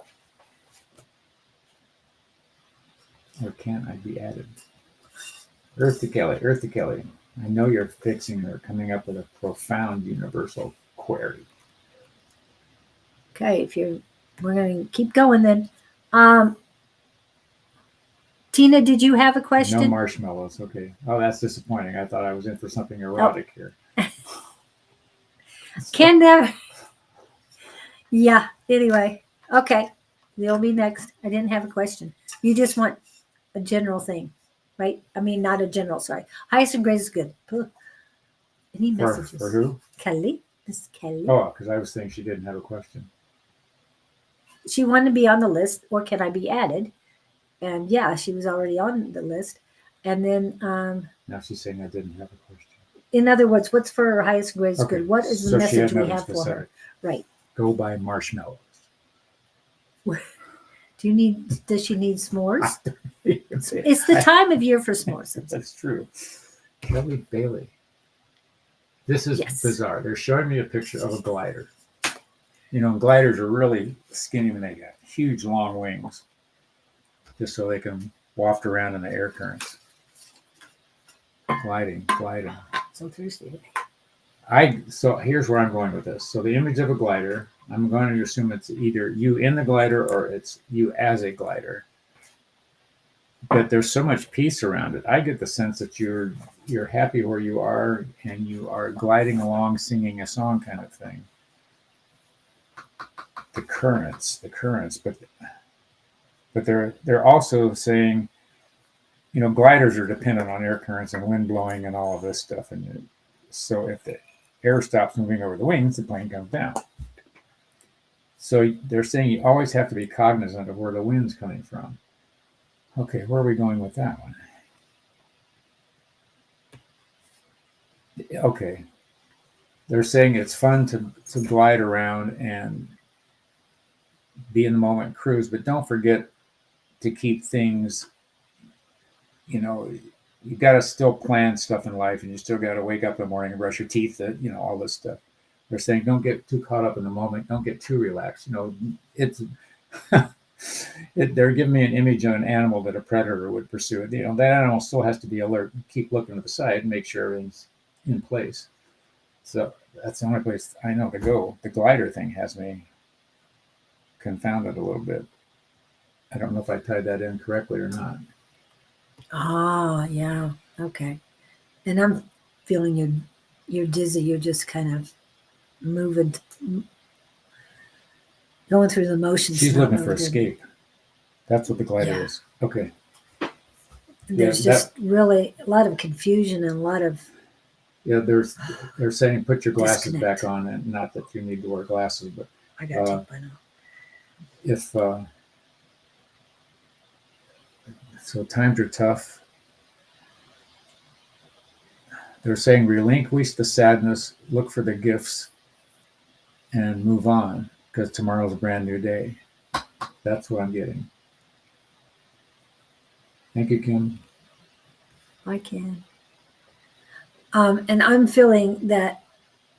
Or can I be added? Earth to Kelly, Earth to Kelly. I know you're fixing or coming up with a profound universal query. Okay, we're going to keep going then. Tina, did you have a question? No marshmallows. Okay. Oh, that's disappointing. I thought I was in for something erotic here. Can never. Yeah. Anyway. Okay. You'll be next. I didn't have a question. You just want a general thing, right? I mean, not a general. Sorry. Highest and greatest good. Any messages? For who? Kelly. Miss Kelly. Oh, because I was thinking she didn't have a question. She wanted to be on the list, or can I be added? And yeah, she was already on the list. And then Now she's saying I didn't have a question. in other words, what's for her highest and greatest Okay, good? What is the so she had message we nothing have for her? specific. Right. Go buy marshmallows. Does she need s'mores? It's the It's time of year for s'mores. That's true. Kelly Bailey. This is Yes. bizarre. They're showing me a picture of a glider. You know, gliders are really skinny when they got huge long wings, just so they can waft around in the air currents. Gliding. So thirsty. So here's where I'm going with this. So the image of a glider, I'm going to assume it's either you in the glider or it's you as a glider. But there's so much peace around it. I get the sense that you're happy where you are and you are gliding along singing a song kind of thing. The currents, but they're also saying, you know, gliders are dependent on air currents and wind blowing and all of this stuff. And so if the air stops moving over the wings, the plane comes down. So they're saying you always have to be cognizant of where the wind's coming from. Okay, where are we going with that one? Okay. They're saying it's fun to glide around and be in the moment, cruise, but don't forget to keep things, you know, you got to still plan stuff in life and you still got to wake up in the morning and brush your teeth, you know, all this stuff. They're saying don't get too caught up in the moment. Don't get too relaxed. You know, it's they're giving me an image of an animal that a predator would pursue. You know, that animal still has to be alert, keep looking to the side and make sure everything's in place. So that's the only place I know to go. The glider thing has me confounded a little bit. I don't know if I tied that in correctly or not. Ah, yeah. Okay. And I'm feeling you're dizzy. You're just kind of moving, going through the motions. She's not looking for really good. escape. That's what the glider Yeah. is. Okay. There's Yeah, just really a lot of confusion and a lot of Yeah, they're saying put your glasses disconnect. back on, and not that you need to wear glasses, but I got to take mine off. if so, times are tough. They're saying relinquish the sadness, look for the gifts, and move on because tomorrow's a brand new day. That's what I'm getting. Thank you, Kim. I can. And I'm feeling that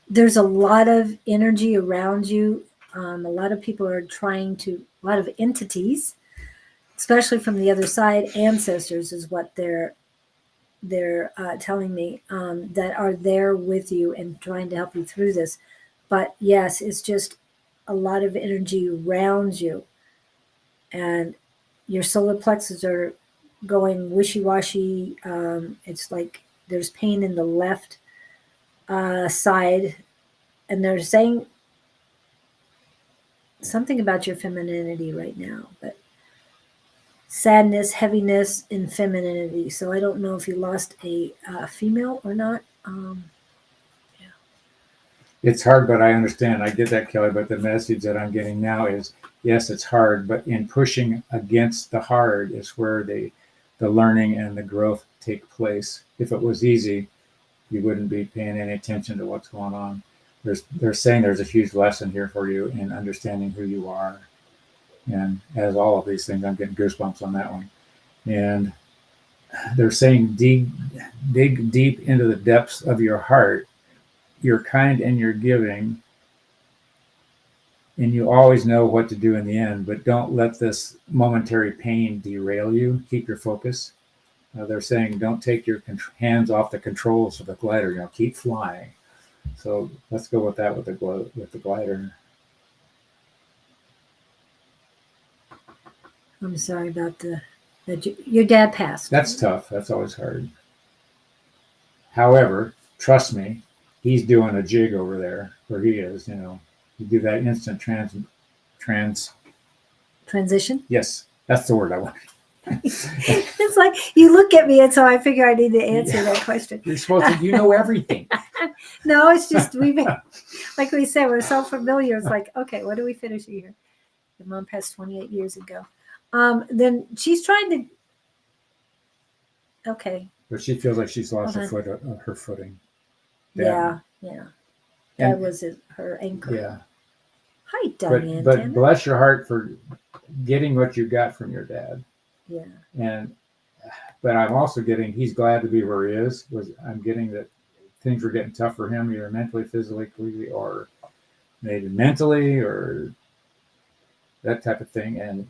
there's a lot of energy around you. A lot of people are a lot of entities, especially from the other side, ancestors is what they're telling me, that are there with you and trying to help you through this. But yes, it's just a lot of energy around you, and your solar plexus are going wishy-washy. It's like there's pain in the left side, and they're saying something about your femininity right now, but sadness, heaviness, and femininity. So I don't know if you lost a female or not. It's hard, but I understand. I get that, Kelly. But the message that I'm getting now is, yes, it's hard, but in pushing against the hard is where the learning and the growth take place. If it was easy, you wouldn't be paying any attention to what's going on. They're saying there's a huge lesson here for you in understanding who you are. And as all of these things, I'm getting goosebumps on that one. And they're saying dig deep into the depths of your heart. You're kind and you're giving, and you always know what to do in the end, but don't let this momentary pain derail you. Keep your focus. They're saying don't take your hands off the controls of the glider. You know, keep flying. So let's go with that with the glider. I'm sorry about your dad passed. That's tough. That's always hard. However, trust me, he's doing a jig over there where he is. You know, you do that instant Transition. Yes, that's the word I want. It's like you look at me, and so I figure I need to answer that question. You're supposed to. You know everything. No, it's just like we said, we're so familiar. It's like, okay, what are we finishing here? Your mom passed 28 years ago. Then she's trying to. Okay. But she feels like she's lost Hold her footing. Yeah, yeah. That And was her anchor. yeah, Hi, Diane. but bless your heart for getting what you got from your dad. Yeah. And but I'm also getting he's glad to be where he is. I'm getting that things were getting tough for him, either mentally, physically, or maybe mentally, or that type of thing. And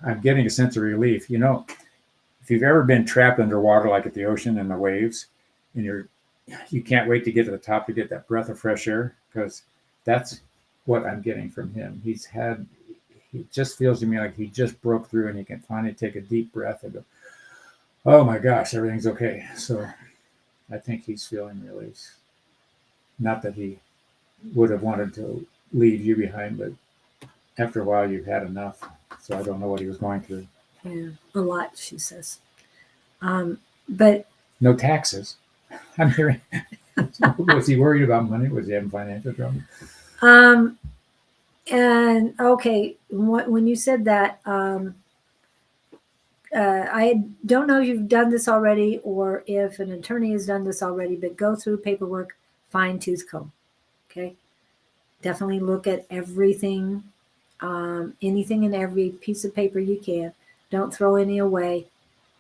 I'm getting a sense of relief. You know, if you've ever been trapped underwater, like at the ocean and the waves, and you can't wait to get to the top to get that breath of fresh air, because that's what I'm getting from him. He just feels to me like he just broke through and he can finally take a deep breath and go, oh my gosh, everything's okay. So I think he's feeling release. Not that he would have wanted to leave you behind, but after a while you've had enough. So I don't know what he was going through. Yeah. A lot, she says. But No taxes. I'm hearing. Was he worried about money? Was he having financial trouble? and okay, when you said that, I don't know if you've done this already or if an attorney has done this already, but go through paperwork, fine tooth comb. Okay. Definitely look at everything, anything and every piece of paper you can. Don't throw any away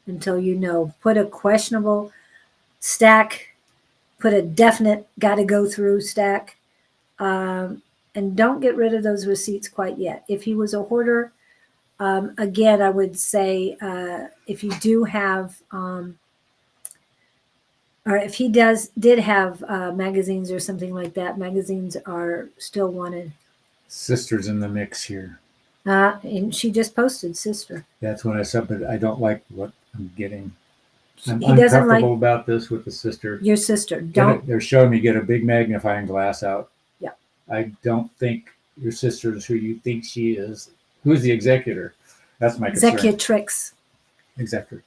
until you know. Put a questionable stack, put a definite got to go through stack, and don't get rid of those receipts quite yet. If he was a hoarder, again, I would say if you do have, or if he did have magazines or something like that, magazines are still wanted. Sister's in the mix here. And she just posted sister. That's when I said, but I don't like what I'm getting. I'm He doesn't like uncomfortable about this with the sister. your sister. Don't. They're showing me get a big magnifying glass out. Yeah. I don't think your sister is who you think she is. Who's the executor? That's my concern. Executrix. Executor.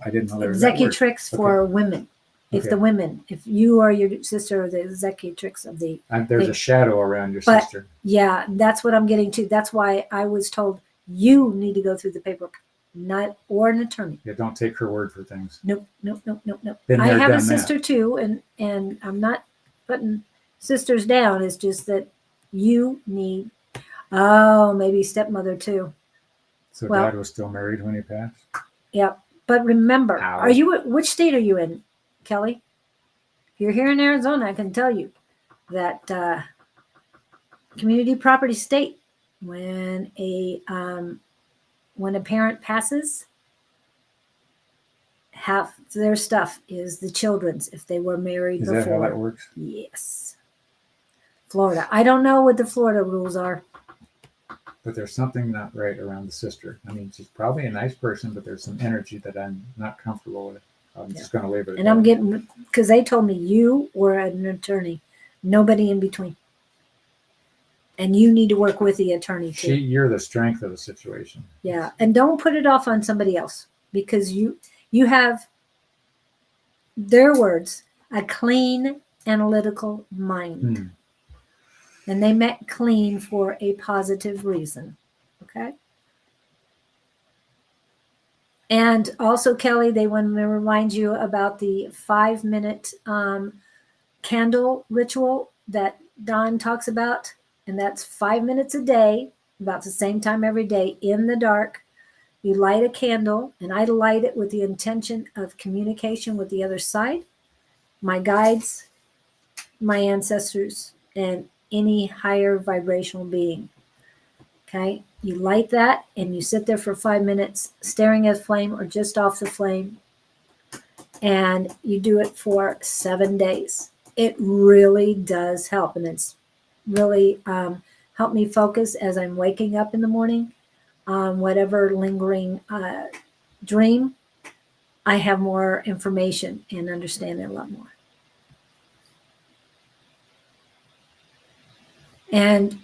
I didn't know there was that word. Executrix for women. If Okay. the women, if you or your sister are the executrix of the. There's a shadow around your But- sister. Yeah, that's what I'm getting to. That's why I was told you need to go through the paperwork, not or an attorney. Yeah, don't take her word for things. Nope. Been I there, have a done sister too, and I'm not putting sisters down. It's just that you need. Oh, maybe stepmother too. So Well- Dad was still married when he passed? Yep. But remember, Ow. are you which state are you in, Kelly? If you're here in Arizona, I can tell you that community property state, when a parent passes, half their stuff is the children's if they were married Is before. that how that works? Yes. Florida. I don't know what the Florida rules are. But there's something not right around the sister. I mean, she's probably a nice person, but there's some energy that I'm not comfortable with. I'm just going to leave it. And I'm getting, because they told me you were an attorney, nobody in between. And you need to work with the attorney too. You're the strength of the situation. Yeah. And don't put it off on somebody else, because you have, their words, a clean analytical mind. And they meant clean for a positive reason. Okay. And also, Kelly, they want to remind you about the 5-minute candle ritual that Don talks about. And that's 5 minutes a day, about the same time every day in the dark. You light a candle, and I light it with the intention of communication with the other side, my guides, my ancestors, and any higher vibrational being. Okay, you light that and you sit there for 5 minutes staring at a flame or just off the flame, and you do it for 7 days. It really does help, and it's really helped me focus as I'm waking up in the morning on whatever lingering dream. I have more information and understand it a lot more. And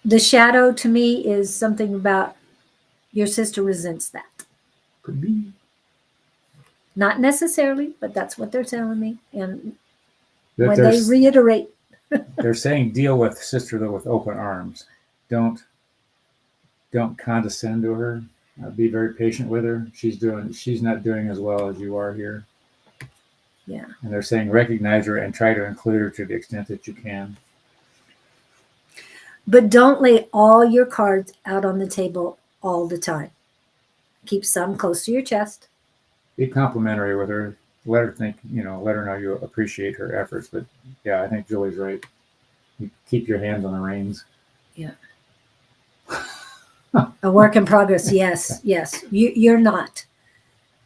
the shadow to me is something about your sister resents that. Could be. Not necessarily, but that's what they're telling me. And That when they reiterate, they're saying deal with sister though with open arms. Don't condescend to her. Be very patient with her. She's not doing as well as you are here. Yeah. And they're saying recognize her and try to include her to the extent that you can. But don't lay all your cards out on the table all the time. Keep some close to your chest. Be complimentary with her. Let her think, let her know you appreciate her efforts. But yeah, I think Julie's right. You keep your hands on the reins. Yeah. A work in progress. Yes. You're not.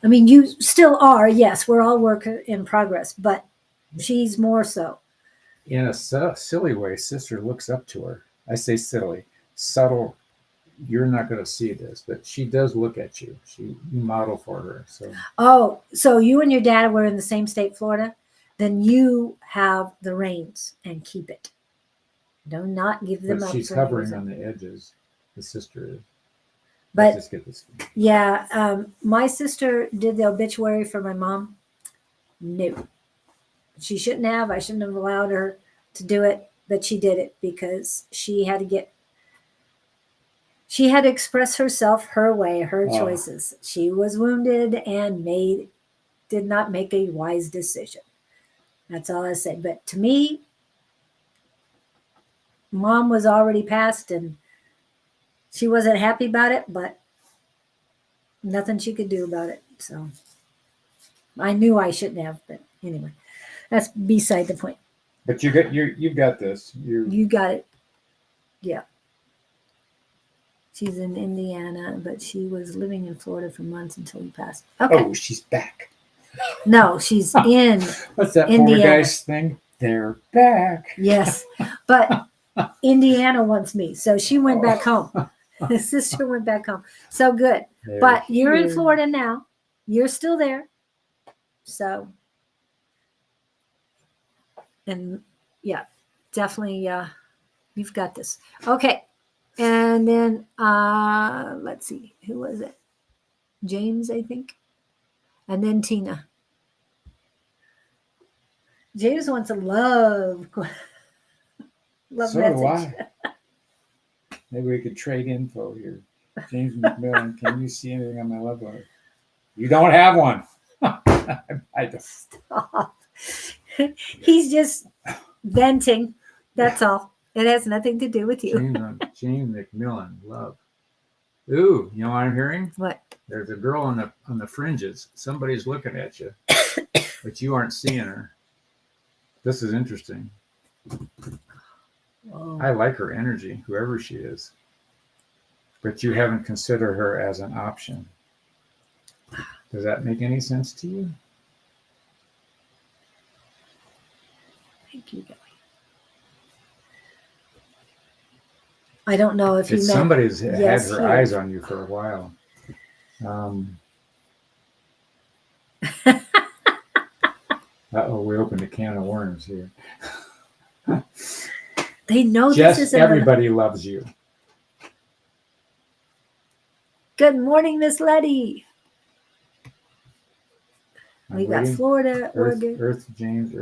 I mean, you still are. Yes, we're all work in progress, but she's more so. In a silly way, sister looks up to her. I say silly, subtle. You're not going to see this, but she does look at you. You model for her. So. Oh, so you and your dad were in the same state, Florida? Then you have the reins and keep it. Do not give them But up. she's hovering on the edges. The sister is. But let's just get this. Yeah, my sister did the obituary for my mom. No, she shouldn't have. I shouldn't have allowed her to do it, but she did it because she had to express herself her way, her choices. She was wounded and did not make a wise decision. That's all I say. But to me, mom was already passed and she wasn't happy about it, but nothing she could do about it. So I knew I shouldn't have, but anyway, that's beside the point. But you've got this. You got it. Yeah. She's in Indiana, but she was living in Florida for months until he passed. Okay. Oh, she's back. No, she's in What's that Indiana. poltergeist thing? They're back. Yes, but Indiana wants me, so she went back home. His sister went back home. So good. But you're in Florida now. You're still there. So, and yeah, definitely, you've got this. Okay. And then, let's see, who was it? James, I think. And then Tina. James wants a love so message. Do I. Maybe we could trade info here. James McMillan, can you see anything on my love letter? You don't have one. I don't. Stop. He's just venting. That's all. It has nothing to do with you. James McMillan, love. Ooh, you know what I'm hearing? What? There's a girl on the fringes. Somebody's looking at you, but you aren't seeing her. This is interesting. Oh. I like her energy, whoever she is. But you haven't considered her as an option. Does that make any sense to you? Thank you, Kelly. I don't know if you meant somebody's yes, had her here. eyes on you for a while. We opened a can of worms here. They know Just this isn't everybody loves you. Good morning, Miss Letty. We got waiting. Florida, Oregon. Earth to James,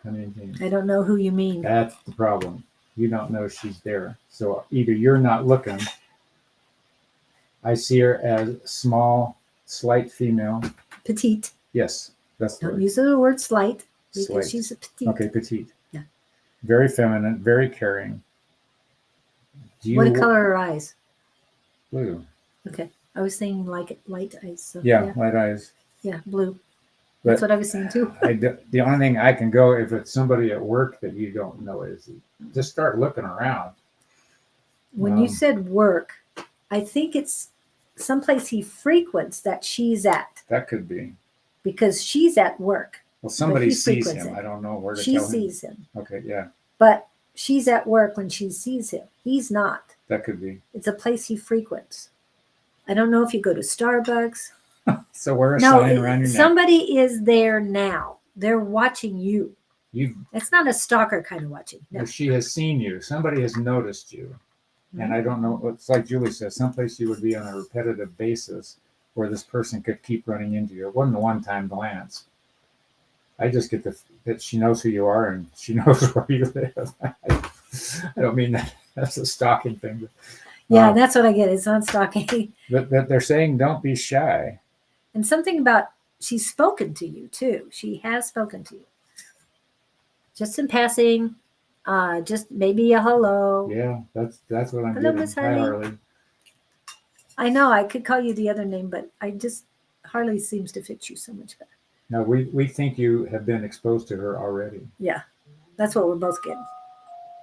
come in, James. I don't know who you mean. That's the problem. You don't know she's there. So either you're not looking. I see her as small, slight female. Petite. Yes, that's the Don't word. use the word slight because Slight. she's a petite. Okay, petite. Yeah. Very feminine, very caring. What color are her eyes? Blue. Okay. I was saying like light eyes. So Yeah, light eyes. Yeah, blue. But that's what I was saying too. The only thing I can go, if it's somebody at work that you don't know, is just start looking around. When you said work, I think it's someplace he frequents that she's at. That could be. Because she's at work. Well, somebody sees him. I don't know where to tell him. She sees him. Okay, yeah. But she's at work when she sees him. He's not. That could be. It's a place he frequents. I don't know if you go to Starbucks. So wear a sign around your neck. Somebody is there now. They're watching you. It's not a stalker kind of watching. No. She has seen you. Somebody has noticed you. Mm-hmm. And I don't know. It's like Julie says, someplace you would be on a repetitive basis where this person could keep running into you. It wasn't a one-time glance. I just get that she knows who you are and she knows where you live. I don't mean that. That's a stalking thing. But, yeah, that's what I get. It's not stalking. But they're saying don't be shy. And something about she's spoken to you too. She has spoken to you. Just in passing, just maybe a hello. Yeah, that's what I'm Hello, getting. Miss Hi, Harley. Harley. I know I could call you the other name, but Harley seems to fit you so much better. Now we think you have been exposed to her already. Yeah, that's what we're both getting.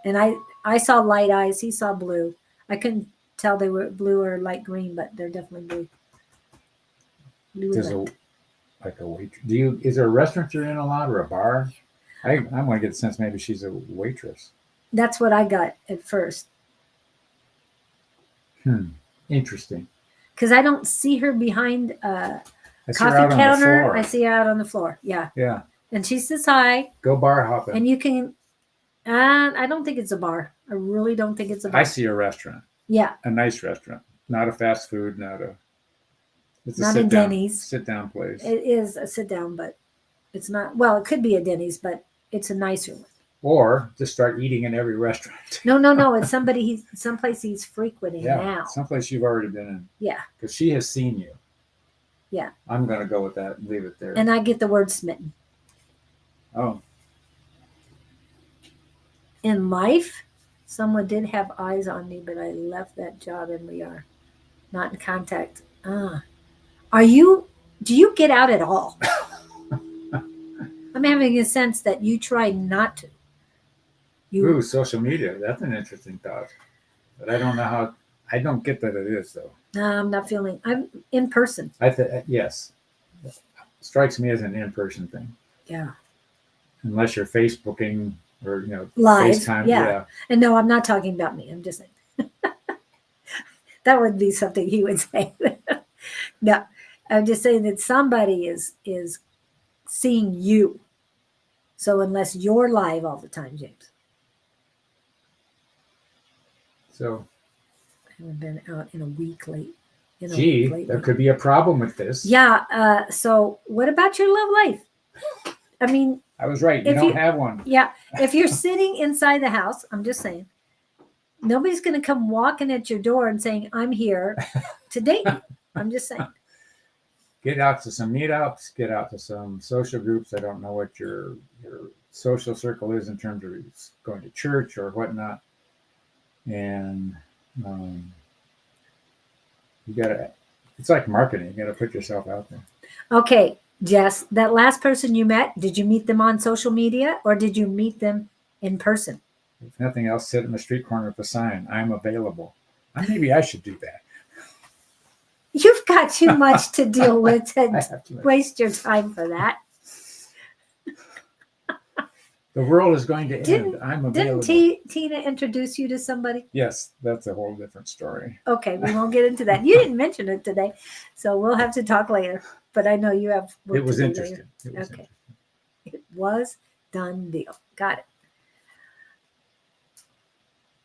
And I saw light eyes. He saw blue. I couldn't tell they were blue or light green, but they're definitely blue. Blue There's light. like a wait. Is there a restaurant you're in a lot or a bar? I'm going to get the sense maybe she's a waitress. That's what I got at first. Interesting. Because I don't see her behind a I see her coffee out on the counter. floor. I see her out on the floor. Yeah. Yeah. And she says hi. Go bar hopping. And you can, I don't think it's a bar. I really don't think it's a bar. I see a restaurant. Yeah. A nice restaurant. Not a fast food, it's Not a a Denny's. Sit down place. It is a sit down, but it's not, well, it could be a Denny's, but it's a nicer one. Or just start eating in every restaurant. No. It's someplace he's frequenting now. Someplace you've already been in. Yeah. Because she has seen you. Yeah. I'm going to go with that and leave it there. And I get the word smitten. Oh. In life, someone did have eyes on me, but I left that job and we are not in contact. Do you get out at all? I'm having a sense that you try not to. Ooh, social media. That's an interesting thought. But I don't know how, I don't get that it is though. No, I'm not feeling, I'm in person. Yes. Strikes me as an in-person thing. Yeah. Unless you're Facebooking or, Live. FaceTime. Yeah. And no, I'm not talking about me. I'm just saying. That would be something he would say. No, I'm just saying that somebody is seeing you. So unless you're live all the time, James. So. I haven't been out in a week late. There could be a problem with this. Yeah. So what about your love life? I mean, I was right. You don't have one. Yeah. If you're sitting inside the house, I'm just saying, nobody's going to come walking at your door and saying, I'm here to date you. I'm just saying. Get out to some meetups, get out to some social groups. I don't know what your social circle is in terms of going to church or whatnot. And it's like marketing. You got to put yourself out there. Okay, Jess, that last person you met, did you meet them on social media or did you meet them in person? If nothing else, sit in the street corner with a sign, I'm available. Maybe I should do that. You've got too much to deal with to waste your time for that. The world is going to end. I'm available. Didn't Tina introduce you to somebody? Yes, that's a whole different story. Okay, we won't get into that. You didn't mention it today, so we'll have to talk later. But I know you have work It was to do interesting. later. It was done deal. Got it.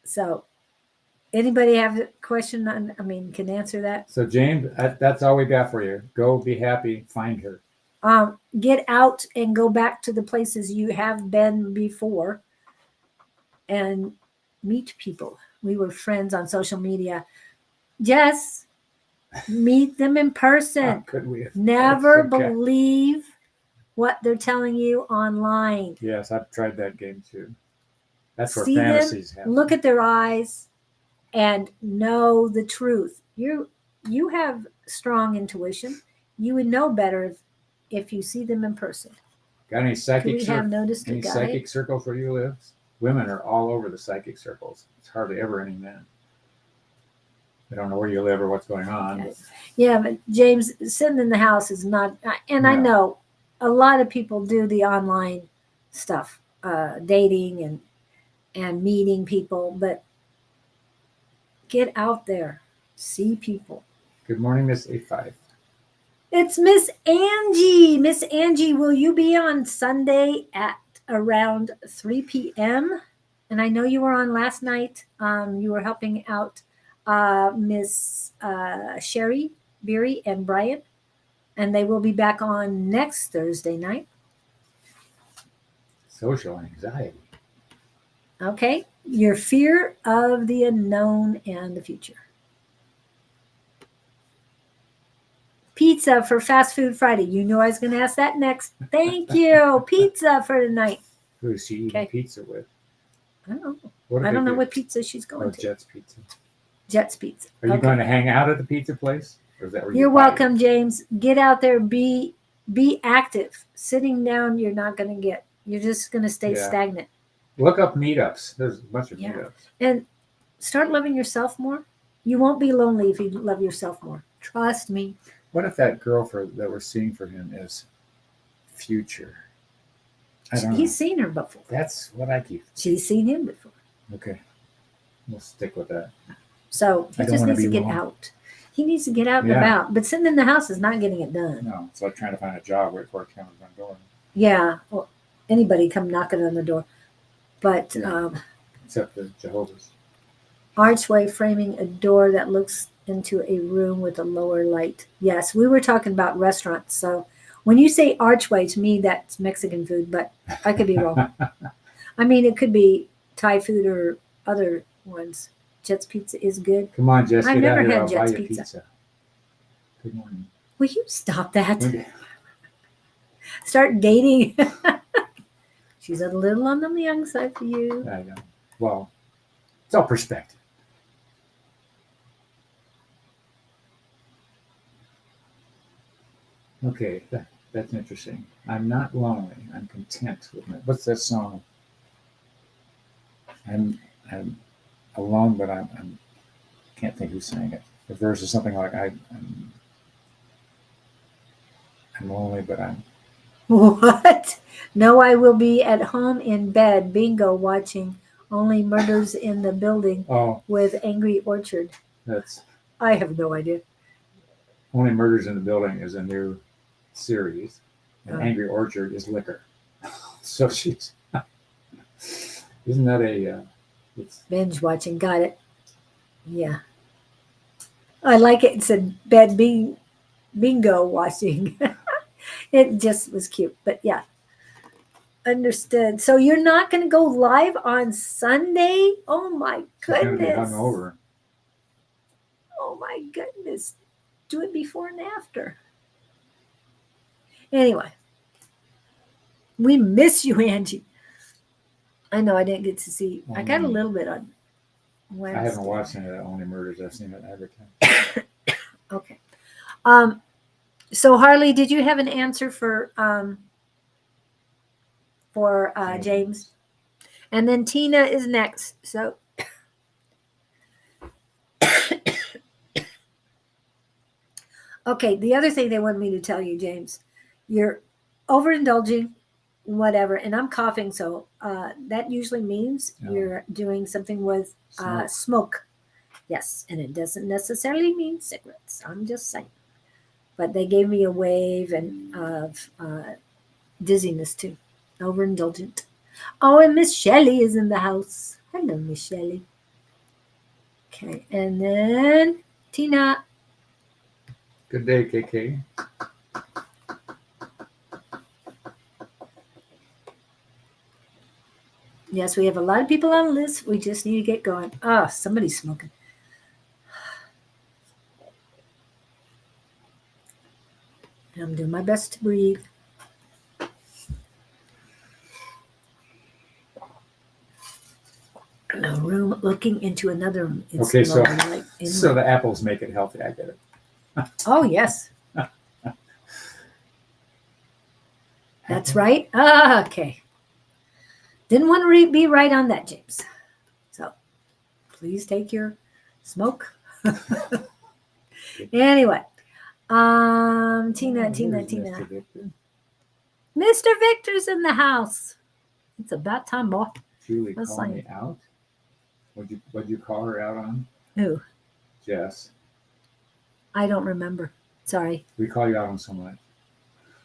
So, anybody have a question can answer that? So, James, that's all we got for you. Go be happy. Find her. Get out and go back to the places you have been before and meet people. We were friends on social media. Yes, meet them in person. How could we have Never believe what they're telling you online. Yes, I've tried that game too. That's where See fantasies them, happen. look at their eyes and know the truth. You have strong intuition. You would know better if you see them in person. Got any psychic psychic circles where you live? Women are all over the psychic circles. It's hardly ever any men. I don't know where you live or what's going on. Okay. Yeah, but James, sitting in the house is not, and I know a lot of people do the online stuff, dating and meeting people, but get out there, see people. Good morning, Miss A5. It's Miss Angie. Miss Angie, will you be on Sunday at around 3 p.m.? And I know you were on last night. You were helping out Miss Sherry, Beery, and Brian. And they will be back on next Thursday night. Social anxiety. Okay. Your fear of the unknown and the future. Pizza for Fast Food Friday. You know I was going to ask that next. Thank you. Pizza for tonight. Who is she eating Okay. pizza with? I don't know. What I if don't they know do? what pizza she's going Oh, to. Jet's Pizza. Jet's Pizza. Are you Okay. going to hang out at the pizza place? Or is that where You're you buy it? welcome, James. Get out there. Be active. Sitting down, you're not going to get. You're just going to stay Yeah. stagnant. Look up meetups. There's a bunch of Yeah. meetups. And start loving yourself more. You won't be lonely if you love yourself more. Trust me. What if that girl that we're seeing for him is future? I don't know. He's seen her before. That's what I keep. She's seen him before. Okay. We'll stick with that. So he I don't just wanna needs to be get wrong. out. He needs to get out and Yeah. about. But sitting in the house is not getting it done. No, it's like trying to find a job right before it comes on the door. Yeah. Well, anybody come knocking on the door. But Yeah. Except for Jehovah's. archway framing a door that looks into a room with a lower light. Yes, we were talking about restaurants. So when you say archway, to me, that's Mexican food, but I could be wrong. I mean, it could be Thai food or other ones. Jet's Pizza is good. Come on, Jess, I've get never out here. had I'll buy Jet's you Pizza. pizza. Good morning. Will you stop that? Okay. Start dating. She's a little on the young side for you. I know. Well, it's all perspective. Okay, that's interesting. I'm not lonely. I'm content with my. What's that song? I'm alone, but I'm can't think who sang it. The verse is something like I'm lonely, but I'm. What? No, I will be at home in bed, bingo, watching Only Murders in the Building Oh, with Angry Orchard. that's I have no idea. Only Murders in the Building is a new series, and Oh. Angry Orchard is liquor. So she's isn't that a it's Binge watching, got it. Yeah. I like it. It said bed bingo watching. It just was cute, but yeah. Understood. So you're not going to go live on Sunday? Oh my she's gonna be goodness. hungover. Oh my goodness. Do it before and after. Anyway, we miss you, Angie. I know I didn't get to see. I got a little bit on Wednesday. I haven't watched any of that Only Murders. I've seen it advertised. Okay. So Harley, did you have an answer for James? And then Tina is next. So okay, the other thing they wanted me to tell you, James, you're overindulging, whatever, and I'm coughing, so that usually means Oh. you're doing something with smoke. Yes, and it doesn't necessarily mean cigarettes. I'm just saying. But they gave me a wave and of dizziness too. Overindulgent. Oh, and Miss Shelley is in the house. Hello, Miss Shelley. Okay, and then Tina. Good day, KK. Yes, we have a lot of people on the list. We just need to get going. Oh, somebody's smoking. I'm doing my best to breathe. In a room looking into another room. It's Okay, so- lower light in So my- the apples make it healthy. I get it. Oh, yes. That's right. Ah, okay. Didn't want to be right on that, James. So please take your smoke. Anyway, Tina. Here's Mr. Victor. Mr. Victor's in the house. It's about time, boy. Julie, That's call me out. What'd you call her out on? Who? Jess. I don't remember. Sorry. We call you out on so much.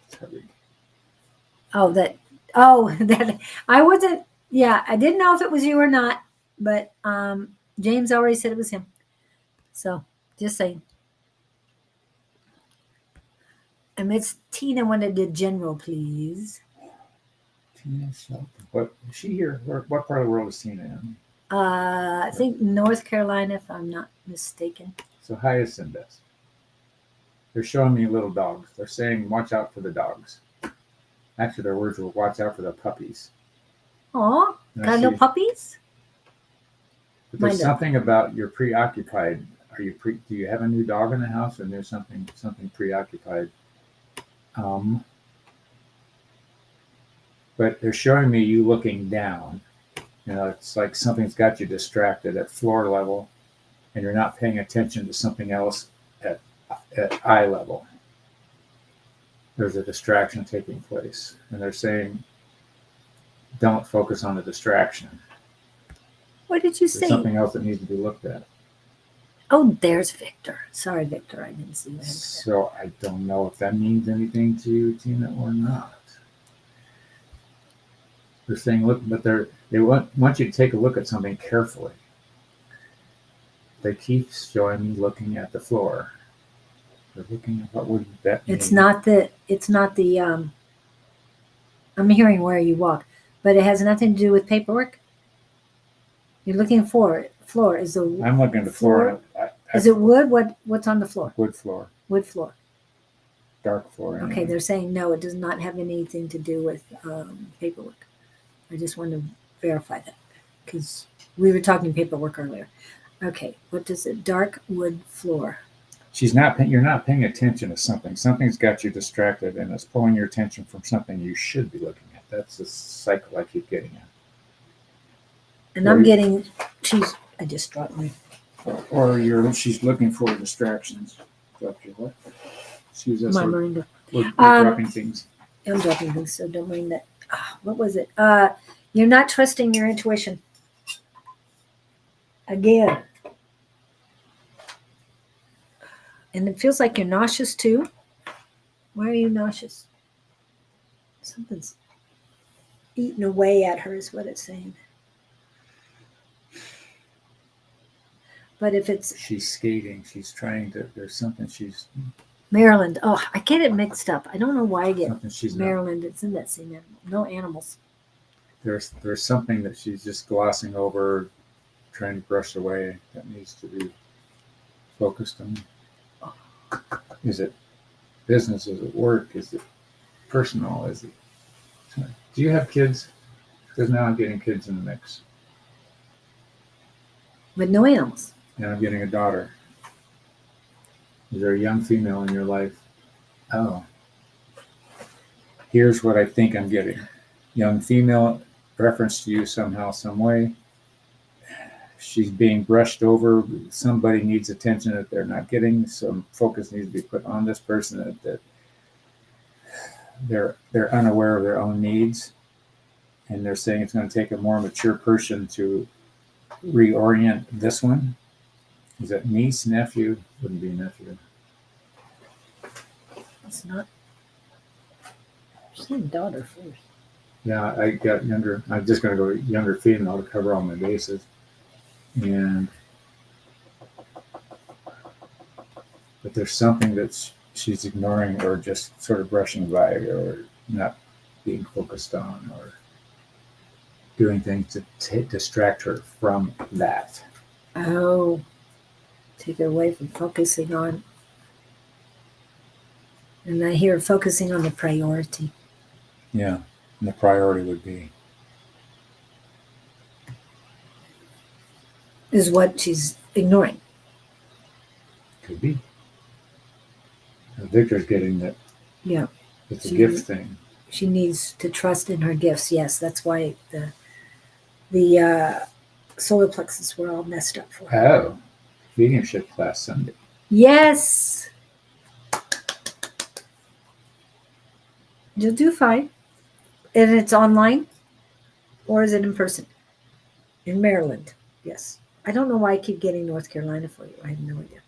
Sorry. Oh, that I wasn't. Yeah, I didn't know if it was you or not, but James already said it was him. So just saying. And Miss Tina wanted the general, please. Tina Shelton. What is she here? What part of the world is Tina in? I think North Carolina, if I'm not mistaken. So highest and best. They're showing me little dogs. They're saying, watch out for the dogs. Actually, their words were, watch out for the puppies. Aw, And I got no see- puppies? But there's Mine don't. something about you're preoccupied. Do you have a new dog in the house, and there's something preoccupied? But they're showing me you looking down. It's like something's got you distracted at floor level, and you're not paying attention to something else at eye level. There's a distraction taking place, and they're saying, don't focus on the distraction. What did you There's say? something else that needs to be looked at. Oh, there's Victor. Sorry, Victor, I didn't see that. So I don't know if that means anything to you, Tina, or not. They're saying, look, but they want you to take a look at something carefully. They keep showing me looking at the floor. They're looking at what would that mean? It's not the I'm hearing where you walk, but it has nothing to do with paperwork. You're looking for floor. Is the I'm looking at the floor. is it wood? What's on the floor? Wood floor, Wood floor. dark floor. Anyway. Okay, they're saying no, it does not have anything to do with paperwork. I just want to verify that because we were talking paperwork earlier. Okay, what does it? Dark wood floor. You're not paying attention to something. Something's got you distracted, and it's pulling your attention from something you should be looking at. That's the cycle I keep getting at. And I'm getting. I just dropped my. She's looking for distractions. Dropped your what? Excuse us. My We're Miranda. dropping things. I'm dropping things, so don't mind that. What was it? You're not trusting your intuition. Again. And it feels like you're nauseous too. Why are you nauseous? Something's eating away at her is what it's saying. But if it's She's skating. She's trying to. There's something she's. Maryland. Oh, I get it mixed up. I don't know why I get Something she's not. Maryland. It's in that same animal. No animals. There's something that she's just glossing over, trying to brush away that needs to be focused on. Is it business? Is it work? Is it personal? Is it? Do you have kids? Because now I'm getting kids in the mix, But no animals. and I'm getting a daughter. Is there a young female in your life? Oh, here's what I think I'm getting: young female, reference to you somehow, some way. She's being brushed over. Somebody needs attention that they're not getting. Some focus needs to be put on this person that they're unaware of their own needs, and they're saying it's going to take a more mature person to reorient this one. Is that niece, nephew? Wouldn't be nephew. It's not. She's saying daughter first. Yeah, I got younger. I'm just going to go younger female to cover all my bases. But there's something that she's ignoring or just sort of brushing by or not being focused on or doing things to distract her from that. Oh, take her away from focusing on. And I hear focusing on the priority. Yeah, and the priority would be. Is what she's ignoring. Could be. Victor's getting that. Yeah. It's a gift thing. She needs to trust in her gifts. Yes, that's why the solar plexus were all messed up for her. Oh, mediumship class Sunday. Yes. You'll do fine. And it's online? Or is it in person? In Maryland. Yes. I don't know why I keep getting North Carolina for you. I have no idea.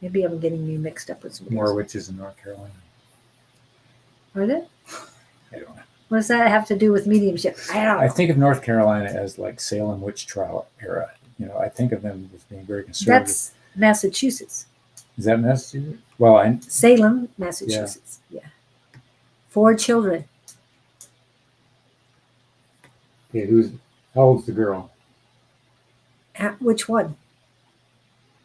Maybe I'm getting you mixed up with somebody More else. witches in North Carolina. Are there? I don't know. What does that have to do with mediumship? I don't know. I think of North Carolina as like Salem witch trial era. I think of them as being very conservative. That's Massachusetts. Is that Massachusetts? Well, Salem, Massachusetts. Yeah. 4 children. Okay, how old's the girl? Which one?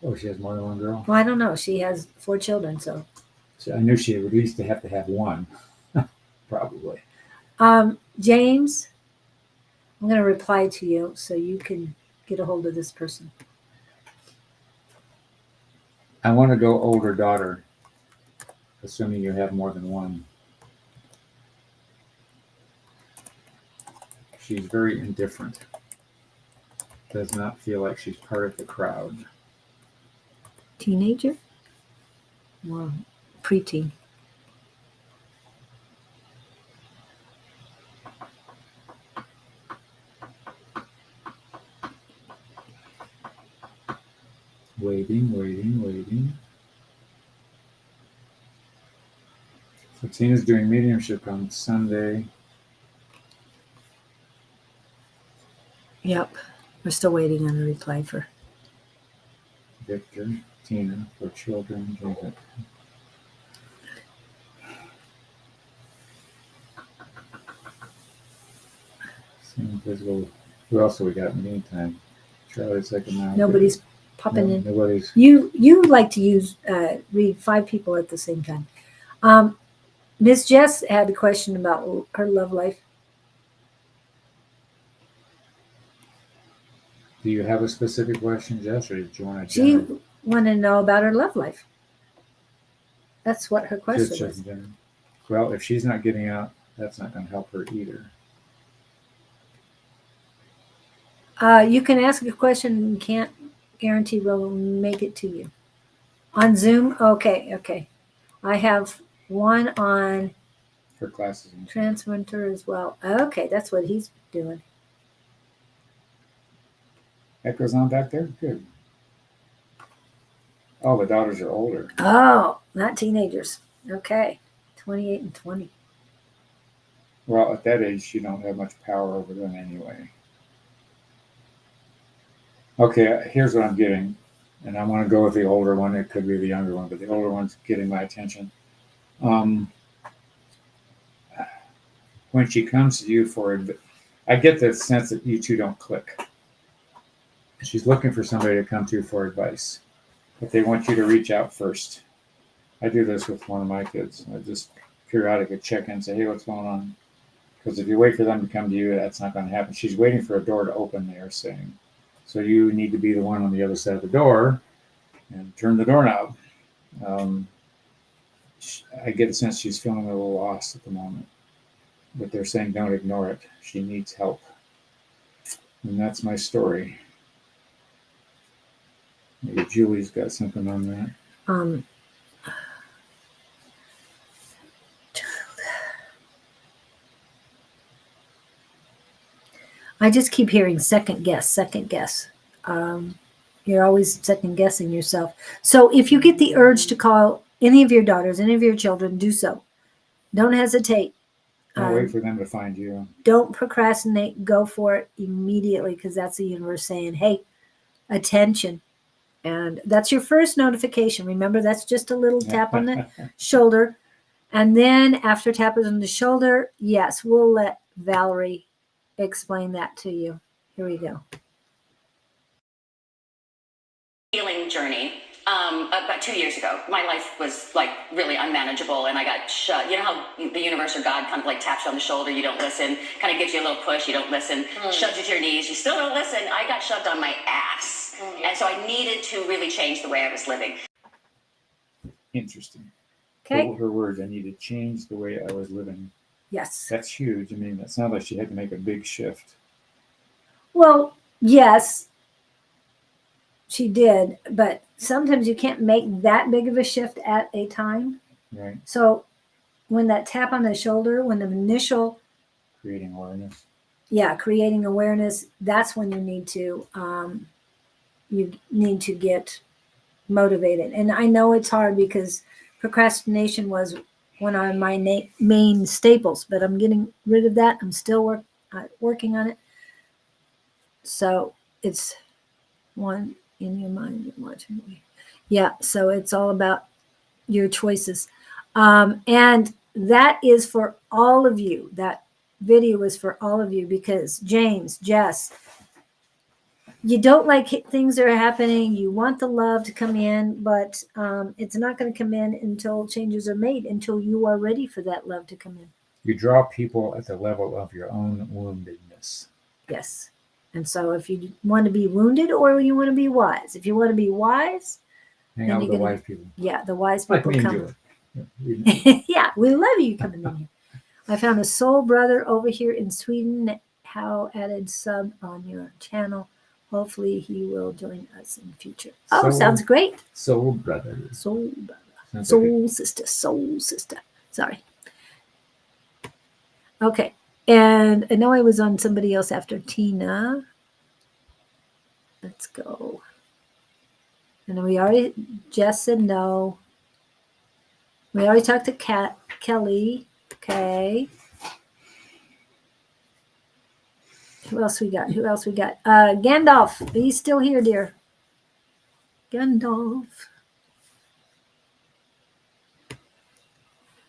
Oh, she has more than one girl? Well, I don't know. She has 4 children, so So I knew she would at least have to have one, probably. James, I'm going to reply to you so you can get a hold of this person. I want to go older daughter, assuming you have more than one. She's very indifferent. Does not feel like she's part of the crowd. Teenager? Well, preteen. Waiting. So Tina's doing mediumship on Sunday. Yep. We're still waiting on a reply for Victor, Tina, for children, David. Same physical. Who else have we got in the meantime? Charlie's second now. nobody's popping in. Nobody's. You like to use read 5 people at the same time. Miss Jess had a question about her love life. Do you have a specific question, Jess, or did you want to? She wanted to know about her love life. That's what her question was. Well, if she's not getting out, that's not going to help her either. You can ask a question and can't guarantee we'll make it to you. On Zoom? Okay. I have one on Her classes. Transmitter as well. Okay, that's what he's doing. Echo's on back there? Good. Oh, the daughters are older. Oh, not teenagers. Okay. 28 and 20. Well, at that age, you don't have much power over them anyway. Okay, here's what I'm getting. And I want to go with the older one. It could be the younger one, but the older one's getting my attention. When she comes to you for, I get the sense that you two don't click. She's looking for somebody to come to for advice, but they want you to reach out first. I do this with one of my kids. I just periodically check in and say, hey, what's going on? Because if you wait for them to come to you, that's not going to happen. She's waiting for a door to open, they're saying. So you need to be the one on the other side of the door and turn the doorknob. I get a sense she's feeling a little lost at the moment, but they're saying don't ignore it. She needs help. And that's my story. Maybe Julie's got something on that. I just keep hearing second guess. You're always second guessing yourself. So if you get the urge to call any of your daughters, any of your children, do so. Don't hesitate. Don't wait for them to find you. Don't procrastinate. Go for it immediately, because that's the universe saying, hey, attention. And that's your first notification. Remember, that's just a little tap on the shoulder. And then after tapping on the shoulder, yes, we'll let Valerie explain that to you. Here we go. Healing journey. About 2 years ago, my life was like really unmanageable, and I got shut. You know how the universe or God kind of like taps you on the shoulder, you don't listen, kind of gives you a little push, you don't listen, shoves you to your knees, you still don't listen. I got shoved on my ass, and so I needed to really change the way I was living. Interesting. Okay. Her words, I need to change the way I was living. Yes. That's huge. I mean, that sounds like she had to make a big shift. Well, yes, she did, but sometimes you can't make that big of a shift at a time. Right. So when that tap on the shoulder, when the initial creating awareness. Yeah, creating awareness, that's when you need to get motivated. And I know it's hard because procrastination was one of my main staples, but I'm getting rid of that. I'm still working on it. So it's one in your mind and watching me. Yeah, so it's all about your choices. And that is for all of you. That video is for all of you because James, Jess, you don't like things that are happening. You want the love to come in, but it's not going to come in until changes are made, until you are ready for that love to come in. You draw people at the level of your own woundedness. Yes. And so if you want to be wounded or you want to be wise, if you want to be wise, Hang then out with you're the gonna, wise people. yeah, the wise Like people me and come. Julie. Yeah, Yeah, we love you coming in here. I found a soul brother over here in Sweden. How added sub on your channel. Hopefully he will join us in future. Oh, Soul- sounds great. Soul brother. Soul brother. Sounds Soul like sister. Soul sister. Sorry. Okay. And I know I was on somebody else after Tina. Let's go. And we already, Jess said no. We already talked to Kelly. Okay. Who else we got? Gandalf. Are you still here, dear? Gandalf.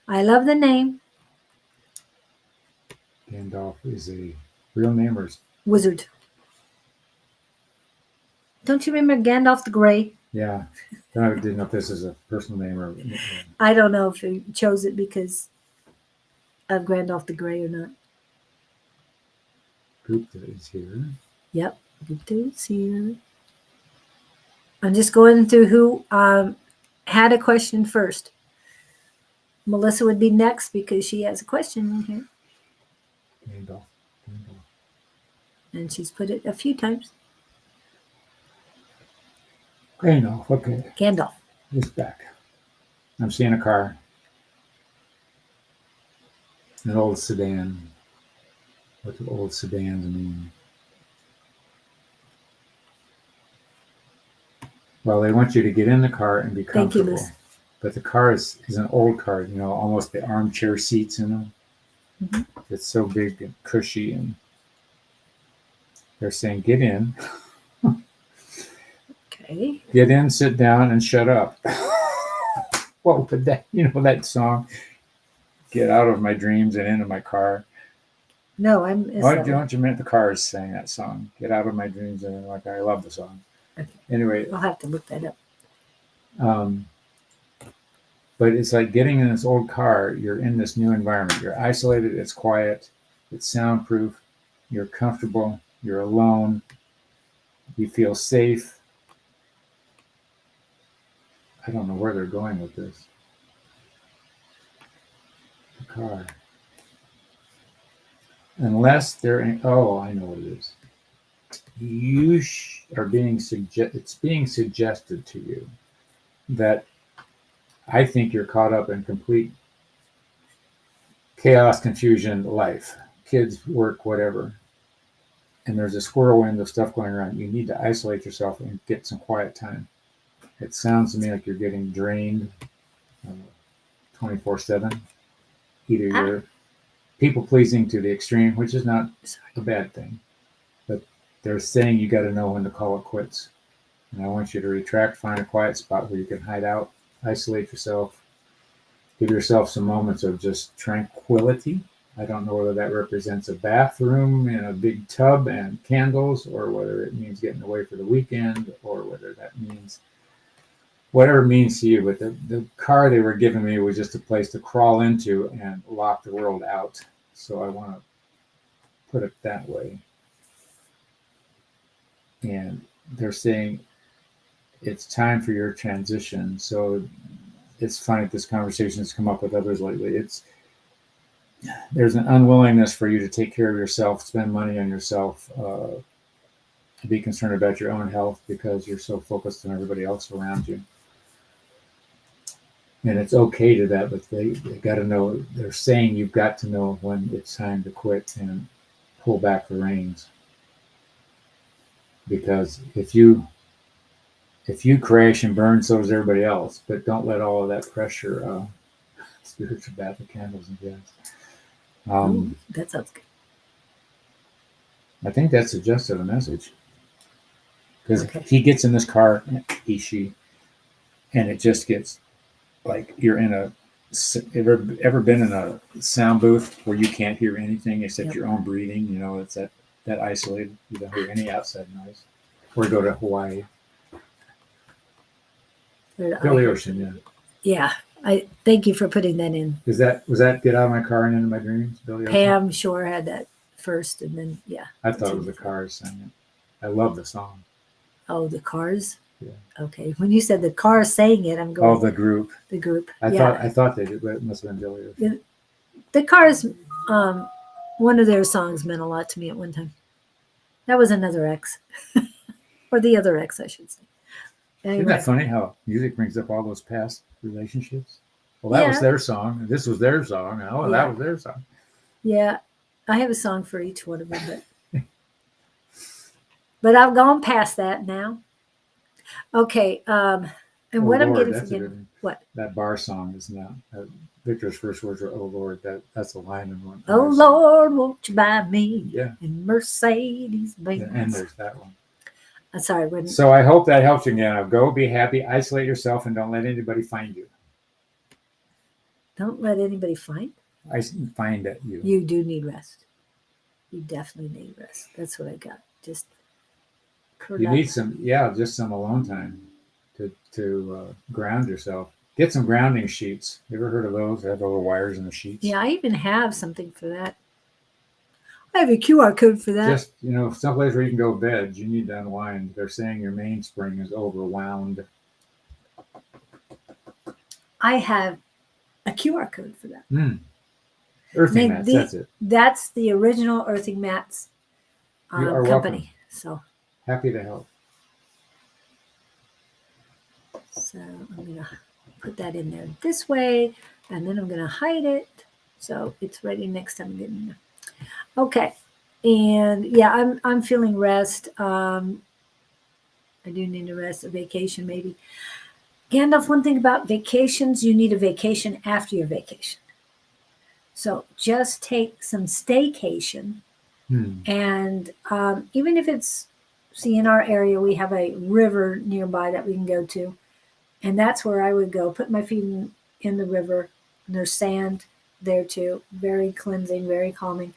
I love the name. Gandalf is a real name or Wizard. Don't you remember Gandalf the Grey? yeah. I didn't know if this is a personal name or I don't know if he chose it because of Gandalf the Grey or not. group that is here. Yep. It's here. I'm just going through who had a question first. Melissa would be next because she has a question in here. Gandalf. And she's put it a few times. Gandalf. Okay. Gandalf. It's back. I'm seeing a car. An old sedan. What do old sedans mean? Well, they want you to get in the car and be Thank you, comfortable. Liz. But the car is an old car, almost the armchair seats in them. Mhm. It's so big and cushy, and they're saying, get in. Okay. Get in, sit down, and shut up. What would that, that song, Get Out of My Dreams and Into My Car. No, I missed Why that one. don't you admit the Cars sang that song? Get Out of My Dreams and Into My Car. I love the song. Okay. Anyway, I'll have to look that up. But it's like getting in this old car. You're in this new environment. You're isolated. It's quiet. It's soundproof. You're comfortable. You're alone. You feel safe. I don't know where they're going with this. The car. Unless they're in, oh, I know what it is. You are it's being suggested to you that I think you're caught up in complete chaos, confusion, life, kids, work, whatever. And there's this whirlwind of stuff going around. You need to isolate yourself and get some quiet time. It sounds to me like you're getting drained 24/7. Either you're people pleasing to the extreme, which is not a bad thing, but they're saying you got to know when to call it quits. And I want you to retract, find a quiet spot where you can hide out, isolate yourself, give yourself some moments of just tranquility. I don't know whether that represents a bathroom and a big tub and candles, or whether it means getting away for the weekend, or whether that means whatever it means to you. But the car they were giving me was just a place to crawl into and lock the world out. So I want to put it that way. And they're saying it's time for your transition. So it's funny that this conversation has come up with others lately. There's an unwillingness for you to take care of yourself, spend money on yourself, to be concerned about your own health because you're so focused on everybody else around you. And it's okay to that, but they got to know, they're saying you've got to know when it's time to quit and pull back the reins. Because if you crash and burn, so does everybody else. But don't let all of that pressure, spiritual bath of candles and jazz. That sounds good. I think that's the gist of the message. Because Okay. he gets in this car, she, and it just gets like you're in a. Ever been in a sound booth where you can't hear anything except Yep. your own breathing? It's that isolated. You don't hear any outside noise. or go to Hawaii. But Billy Ocean, yeah. Yeah. I thank you for putting that in. Was that Get Out of My Car and Into My Dreams, Billy Ocean? Pam Shore had that first, and then yeah. I thought it was the Cars sang it. I love the song. Oh, the Cars. Yeah. Okay. When you said the Cars sang it, I'm going. Oh, the group. The group. I thought they did, but it must have been Billy Ocean. The Cars. One of their songs meant a lot to me at one time. That was another ex, or the other ex, I should say. Anyway. Isn't that funny how music brings up all those past relationships? Well, that was their song, and this was their song. Oh, that was their song. Yeah, I have a song for each one of them, but I've gone past that now. Okay, and what I'm getting from what that bar song is now. Victor's first words are "Oh Lord." That's a line in one. Oh Lord, won't you buy me yeah. in Mercedes Benz? Yeah, and there's that one. I'm sorry. So I hope that helps you again. Now go, be happy, isolate yourself, and don't let anybody find you. Don't let anybody find? I find that you. You do need rest. You definitely need rest. That's what I got. Just you need just some alone time to ground yourself. Get some grounding sheets. You ever heard of those? They have little wires in the sheets. Yeah, I even have something for that. I have a QR code for that. Just, someplace where you can go veg, you need to unwind. They're saying your mainspring is overwound. I have a QR code for that. Earthing Mats, that's it. That's the original Earthing Mats company. Welcome. So happy to help. So I'm going to put that in there this way, and then I'm going to hide it so it's ready next time I get in there. Okay, and yeah, I'm feeling rest. I do need a rest, a vacation maybe. Gandalf, one thing about vacations, you need a vacation after your vacation. So just take some staycation, and even if it's, in our area, we have a river nearby that we can go to, and that's where I would go, put my feet in the river, and there's sand there too, very cleansing, very calming,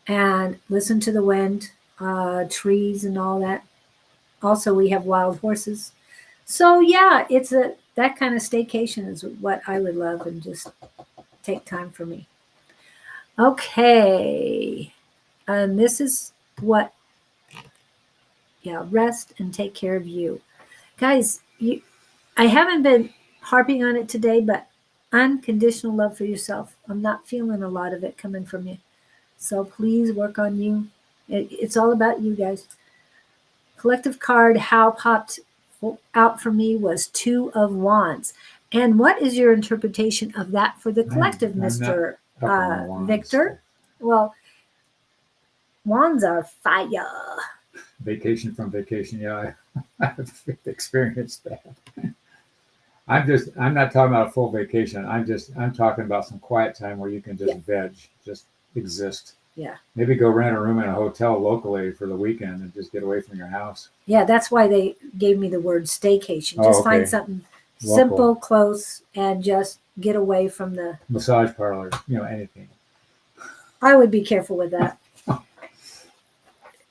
and listen to the wind, trees and all that. Also, we have wild horses. So yeah, it's that kind of staycation is what I would love, and just take time for me. Okay, and this is what, rest and take care of you. Guys, I haven't been harping on it today, but unconditional love for yourself. I'm not feeling a lot of it coming from you. So please work on you. It's all about you guys. Collective card, how popped out for me was 2 of Wands. And what is your interpretation of that for the collective, Mr. Victor? Well, Wands are fire. Vacation from vacation. Yeah, I've experienced that. I'm not talking about a full vacation. I'm talking about some quiet time where you can just veg, just exist. Yeah. Maybe go rent a room in a hotel locally for the weekend and just get away from your house. Yeah, that's why they gave me the word staycation. Just find something local, simple, close, and just get away from the massage parlor, anything. I would be careful with that.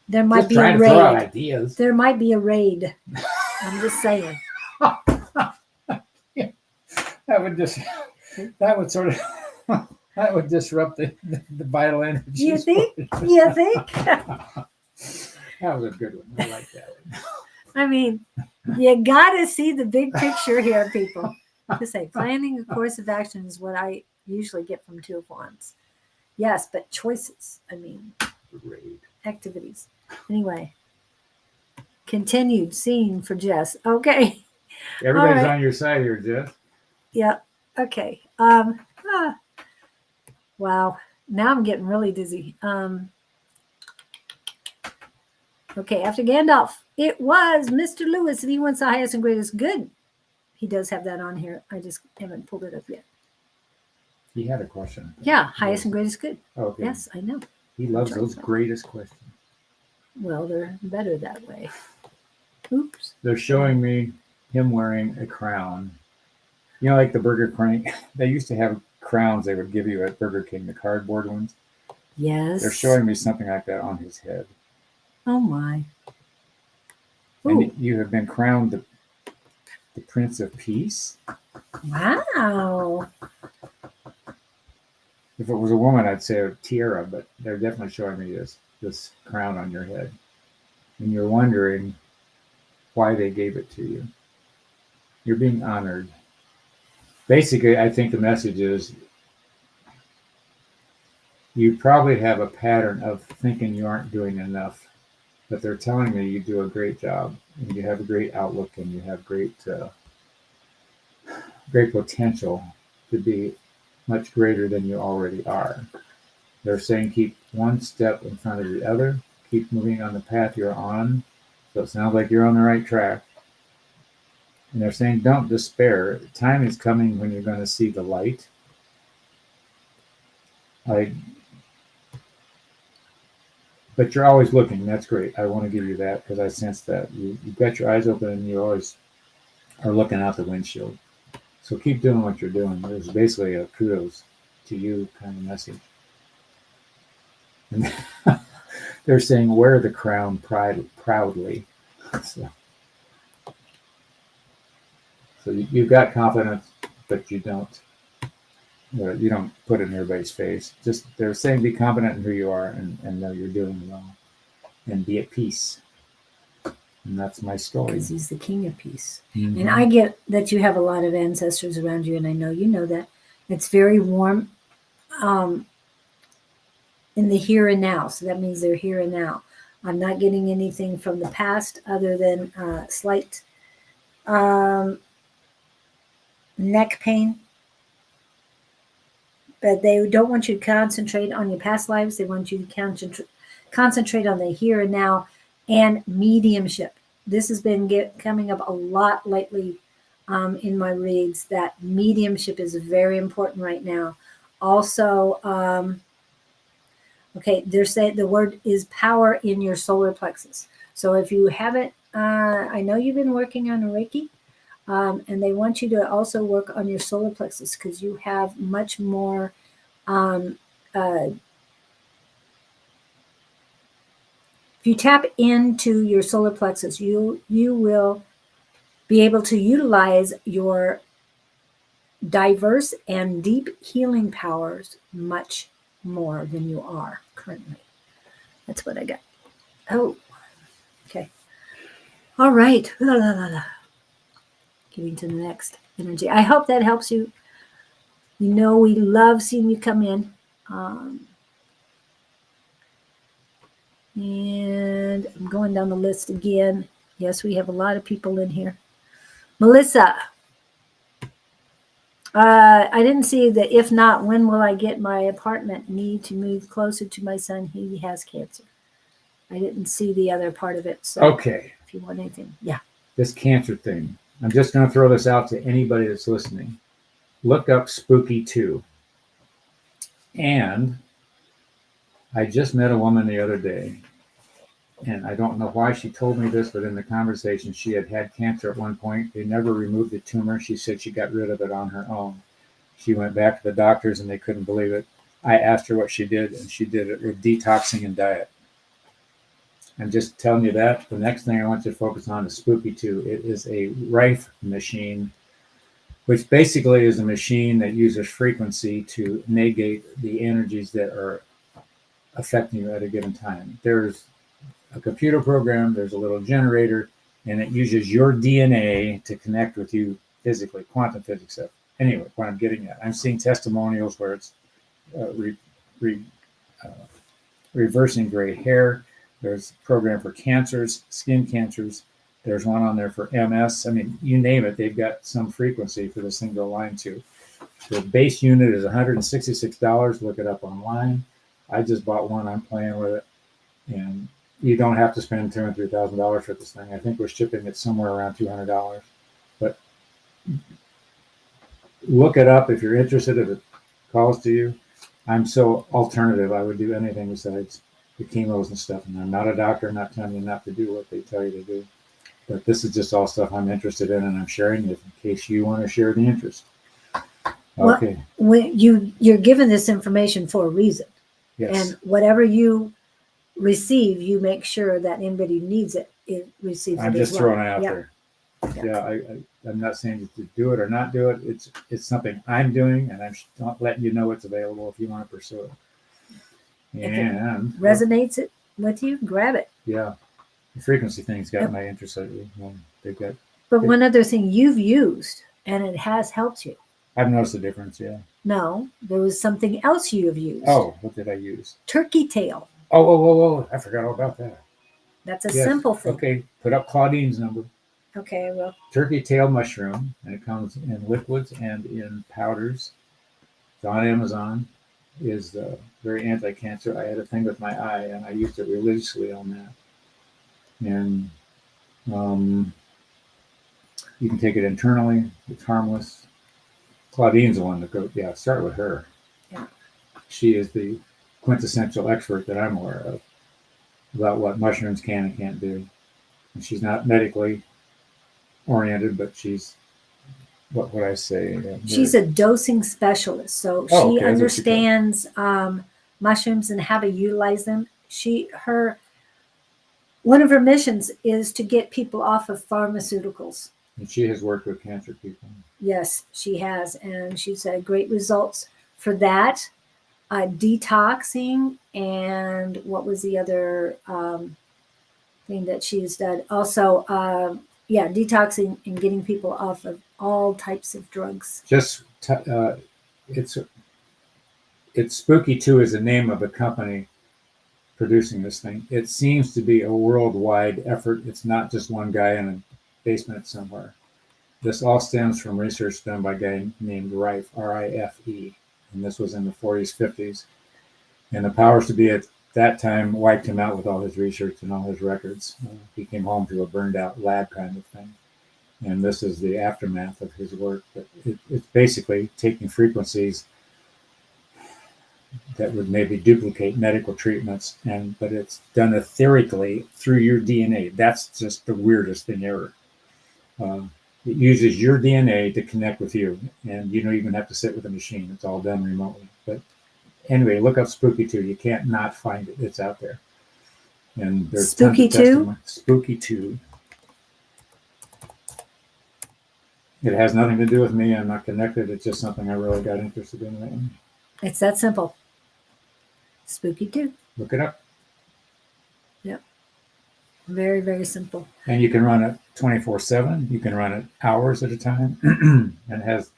There might be a raid. There might be a raid. I'm just saying. That would disrupt the vital energy. You think? You think? That was a good one. I like that one. I mean, you got to see the big picture here, people. To say, planning a course of action is what I usually get from 2 of Wands. Yes, but choices. I mean, activities. Anyway, continued scene for Jess. Okay. Everybody's on your side here, Jess. Yeah. Okay. Wow. Now I'm getting really dizzy. Okay. After Gandalf, it was Mr. Lewis, and he wants the highest and greatest good. He does have that on here. I just haven't pulled it up yet. He had a question. Yeah. Highest and greatest good. Okay. Yes, I know. He loves those greatest questions. Well, they're better that way. Oops. They're showing me him wearing a crown. Like the Burger King. They used to have crowns they would give you at Burger King, the cardboard ones. Yes. They're showing me something like that on his head. Oh, my. Ooh, And you have been crowned the Prince of Peace. wow. If it was a woman, I'd say a tiara, but they're definitely showing me this crown on your head. And you're wondering why they gave it to you. You're being honored. Basically, I think the message is you probably have a pattern of thinking you aren't doing enough, but they're telling me you do a great job and you have a great outlook and you have great potential to be much greater than you already are. They're saying keep one step in front of the other, keep moving on the path you're on. So it sounds like you're on the right track. And they're saying don't despair. Time is coming when you're going to see the light. But you're always looking. That's great. I want to give you that because I sense that. You've got your eyes open and you always are looking out the windshield. So keep doing what you're doing. There's basically a kudos to you kind of message. And they're saying wear the crown proudly. So you've got confidence, but you don't put it in everybody's face. Just they're saying be confident in who you are and know you're doing well. And be at peace. And that's my story. Because he's the king of peace. Mm-hmm. And I get that you have a lot of ancestors around you, and I know you know that. It's very warm in the here and now. So that means they're here and now. I'm not getting anything from the past other than slight neck pain. But they don't want you to concentrate on your past lives. They want you to concentrate on the here and now and mediumship. This has been coming up a lot lately in my reads, that mediumship is very important right now. Also, they're saying the word is power in your solar plexus. So if you haven't, I know you've been working on a Reiki, and they want you to also work on your solar plexus because you have much more if you tap into your solar plexus, you will be able to utilize your diverse and deep healing powers much more than you are currently. That's what I got. Oh, okay. All right. Getting to the next energy. I hope that helps you. You know, we love seeing you come in. And I'm going down the list again. Yes, we have a lot of people in here. Melissa. I didn't see the if not, when will I get my apartment? Need to move closer to my son. He has cancer. I didn't see the other part of it. So okay. If you want anything. Yeah. This cancer thing. I'm just going to throw this out to anybody that's listening. Look up Spooky 2. And I just met a woman the other day, and I don't know why she told me this, but in the conversation, she had cancer at one point. They never removed the tumor. She said she got rid of it on her own. She went back to the doctors, and they couldn't believe it. I asked her what she did, and she did it with detoxing and diet. I'm just telling you that. The next thing I want you to focus on is Spooky 2. It is a Rife machine, which basically is a machine that uses frequency to negate the energies that are affecting you at a given time. There's a computer program, there's a little generator, and it uses your DNA to connect with you physically, quantum physics stuff. Anyway, what I'm getting at, I'm seeing testimonials where it's reversing gray hair. There's a program for cancers, skin cancers. There's one on there for MS. I mean, you name it, they've got some frequency for this thing to align to. The base unit is $166. Look it up online. I just bought one. I'm playing with it. And you don't have to spend $2,000 or $3,000 for this thing. I think we're shipping it somewhere around $200. But look it up if you're interested, if it calls to you. I'm so alternative. I would do anything besides the chemos and stuff. And I'm not a doctor. I'm not telling you not to do what they tell you to do. But this is just all stuff I'm interested in, and I'm sharing it in case you want to share the interest. Okay. Well, when you're given this information for a reason. Yes. And whatever you receive, you make sure that anybody who needs it it receives I'm it just as well. throwing it out Yeah. there. Yeah, I'm not saying to do it or not do it. It's something I'm doing, and I'm not letting you know it's available if you want to pursue it. If it And resonates it with you, grab it. yeah, the frequency thing's got Yep. my interest lately. They've got. But one other thing you've used, and it has helped you. I've noticed a difference. Yeah. No, there was something else you have used. Oh, what did I use? Turkey tail. Oh! I forgot all about that. That's a Yes. simple thing. Okay, put up Claudene's number. Okay, well, Turkey tail mushroom, and it comes in liquids and in powders. It's on Amazon. Is very anti-cancer. I had a thing with my eye, and I used it religiously on that. And you can take it internally. It's harmless. Claudene's the one that goes. Yeah, start with her. Yeah. She is the quintessential expert that I'm aware of about what mushrooms can and can't do. And she's not medically oriented, but she's what would I say? she's a dosing specialist, so Oh, she okay, that's what she called. understands mushrooms and how to utilize them. One of her missions is to get people off of pharmaceuticals. And she has worked with cancer people. Yes, she has, and she's had great results for that. Detoxing, and what was the other thing that she's done? Also, detoxing and getting people off of all types of drugs. Just it's Spooky 2 is the name of the company producing this thing. It seems to be a worldwide effort. It's not just one guy in a basement somewhere. This all stems from research done by a guy named Rife, R-I-F-E, and this was in the 40s, 50s. And the powers to be at that time wiped him out with all his research and all his records. He came home to a burned out lab kind of thing. And this is the aftermath of his work. But it's basically taking frequencies that would maybe duplicate medical treatments, but it's done etherically through your DNA. That's just the weirdest thing ever. It uses your DNA to connect with you, and you don't even have to sit with a machine. It's all done remotely. But anyway, look up Spooky 2. You can't not find it. It's out there. And there's Spooky 2? Spooky 2. It has nothing to do with me. I'm not connected. It's just something I really got interested in. It's that simple. Spooky 2. Look it up. Yep. Very, very simple. And you can run it 24/7. You can run it hours at a time. And it has,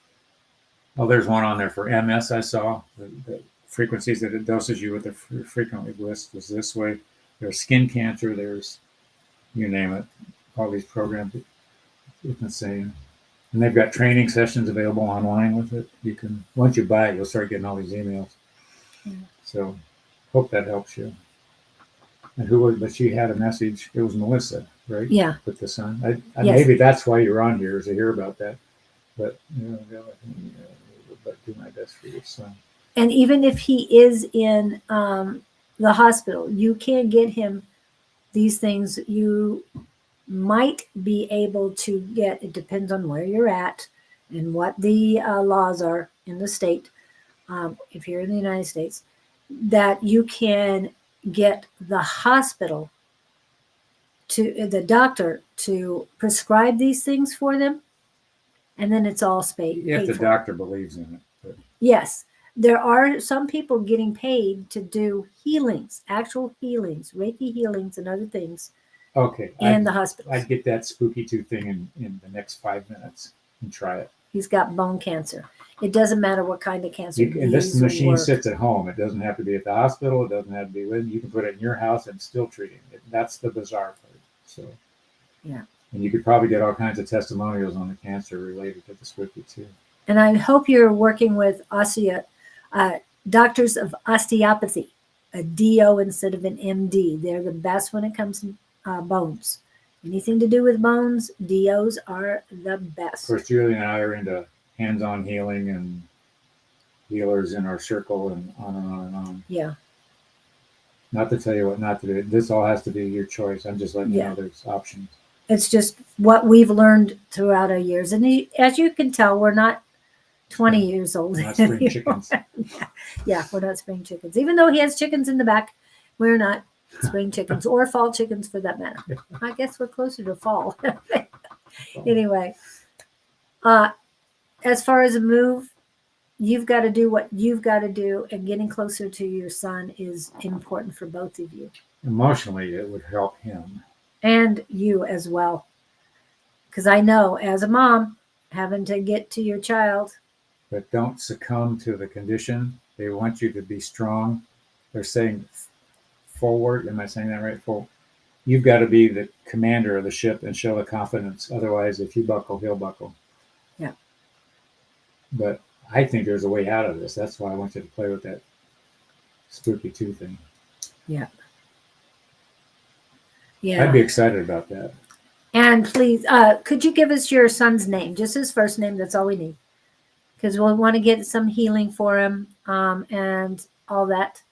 there's one on there for MS I saw. The frequencies that it doses you with the frequently list was this way. There's skin cancer. There's, you name it, all these programs. It's insane. And they've got training sessions available online with it. You can, once you buy it, you'll start getting all these emails. Yeah. So hope that helps you. And but she had a message. It was Melissa, right? Yeah. With the son. Yes. Maybe that's why you're on here, is to hear about that. But, but do my best for your son. And even if he is in the hospital, you can get him these things. You might be able to get, it depends on where you're at and what the laws are in the state, if you're in the United States, that you can get the hospital the doctor to prescribe these things for them, and then it's all paid If the for. doctor believes in it. But. Yes. There are some people getting paid to do healings, actual healings, Reiki healings and other things. Okay. In the hospital. I'd get that Spooky 2 thing in the next 5 minutes and try it. He's got bone cancer. It doesn't matter what kind of cancer. And this machine sits at home. It doesn't have to be at the hospital. It doesn't have to be with you. Can put it in your house and still treating it. That's the bizarre part. So, yeah. And you could probably get all kinds of testimonials on the cancer related to the Spooky 2. And I hope you're working with doctors of osteopathy, a DO instead of an MD. They're the best when it comes to bones. Anything to do with bones, DOs are the best. Of course, Julie and I are into hands-on healing and healers in our circle and on and on and on. Yeah. Not to tell you what not to do. This all has to be your choice. I'm just letting you know there's options. It's just what we've learned throughout our years. And as you can tell, we're not 20 years old. Not spring chickens. Yeah, we're not spring chickens. Even though he has chickens in the back, we're not spring chickens or fall chickens for that matter. I guess we're closer to fall. Anyway, as far as a move, you've got to do what you've got to do, and getting closer to your son is important for both of you. Emotionally, it would help him. And you as well. Because I know as a mom, having to get to your child. But don't succumb to the condition. They want you to be strong. They're saying forward. Am I saying that right? Forward. You've got to be the commander of the ship and show the confidence. Otherwise, if you buckle, he'll buckle. Yeah. But I think there's a way out of this. That's why I want you to play with that spooky 2 thing. Yeah. Yeah. I'd be excited about that. And please, could you give us your son's name? Just his first name. That's all we need. Because we'll want to get some healing for him and all that.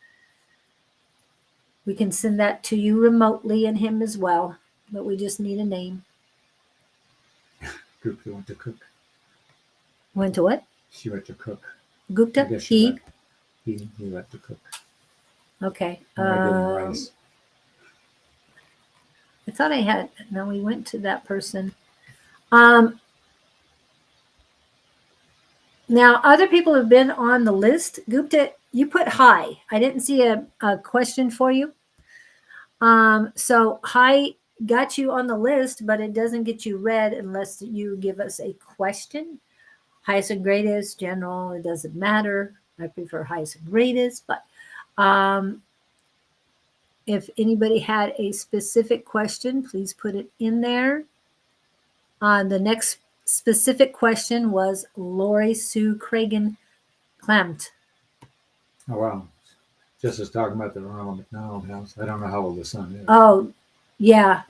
We can send that to you remotely and him as well. But we just need a name. Gupta went to cook. Went to what? She went to cook. Gupta? He went to cook. Okay. I did rice. I thought I had. No, we went to that person. Now, other people have been on the list. Gupta, you put hi. I didn't see a question for you. So hi got you on the list, but it doesn't get you read unless you give us a question. Highest and greatest, general, it doesn't matter. I prefer highest and greatest, but if anybody had a specific question, please put it in there. The next specific question was Lori Sue Cragen Clemt. Oh, wow. Just as talking about the Ronald McDonald House. I don't know how old the son is. Oh, yeah.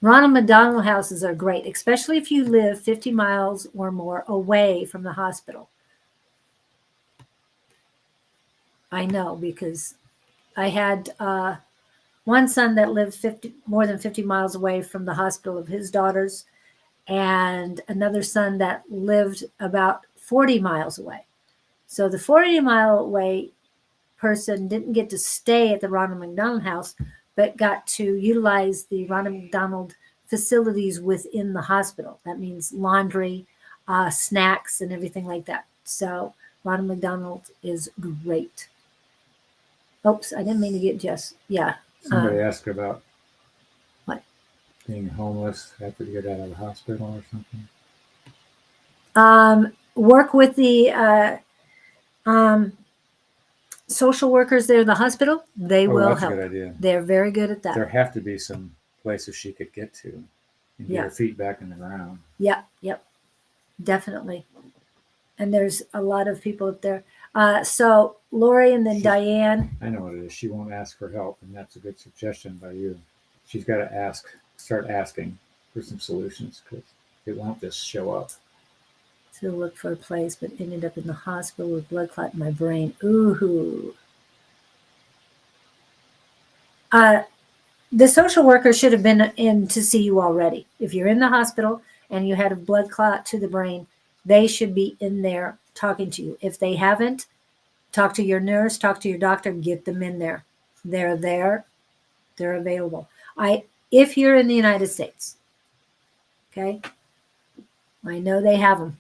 Ronald McDonald houses are great, especially if you live 50 miles or more away from the hospital. I know because I had one son that lived more than 50 miles away from the hospital of his daughters, and another son that lived about 40 miles away. So the 40-mile away person didn't get to stay at the Ronald McDonald House, but got to utilize the Ronald McDonald facilities within the hospital. That means laundry, snacks, and everything like that. So Ronald McDonald is great. Oops, I didn't mean to get Jess. Yeah. Somebody asked about what? Being homeless after you get out of the hospital or something. Work with the social workers there in the hospital. They will that's help. a good idea. They're very good at that. There have to be some places she could get to and get her feet back in the ground. Yep, definitely. And there's a lot of people up there. So Lori and then Diane. I know what it is. She won't ask for help, and that's a good suggestion by you. She's got to start asking for some solutions because it won't just show up. To look for a place, but ended up in the hospital with blood clot in my brain. Ooh. The social worker should have been in to see you already. If you're in the hospital and you had a blood clot to the brain, they should be in there talking to you. If they haven't, talk to your nurse, talk to your doctor, get them in there. They're there. They're available. If you're in the United States, okay, I know they have them.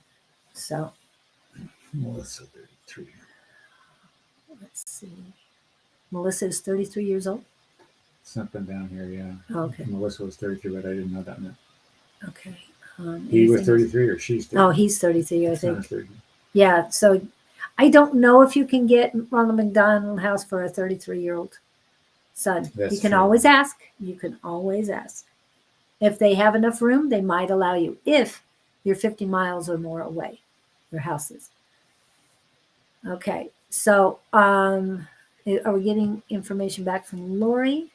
So, Melissa, 33. Let's see. Melissa is 33 years old. Something down here, yeah. Okay. Melissa was 33, but I didn't know that meant. Okay. He was 33 or she's 33? Oh, he's 33, I think. 30. Yeah. So I don't know if you can get Ronald McDonald House for a 33-year-old son. You can always ask. You can always ask. If they have enough room, they might allow you. If you're 50 miles or more away, your house is. Okay. So are we getting information back from Lori?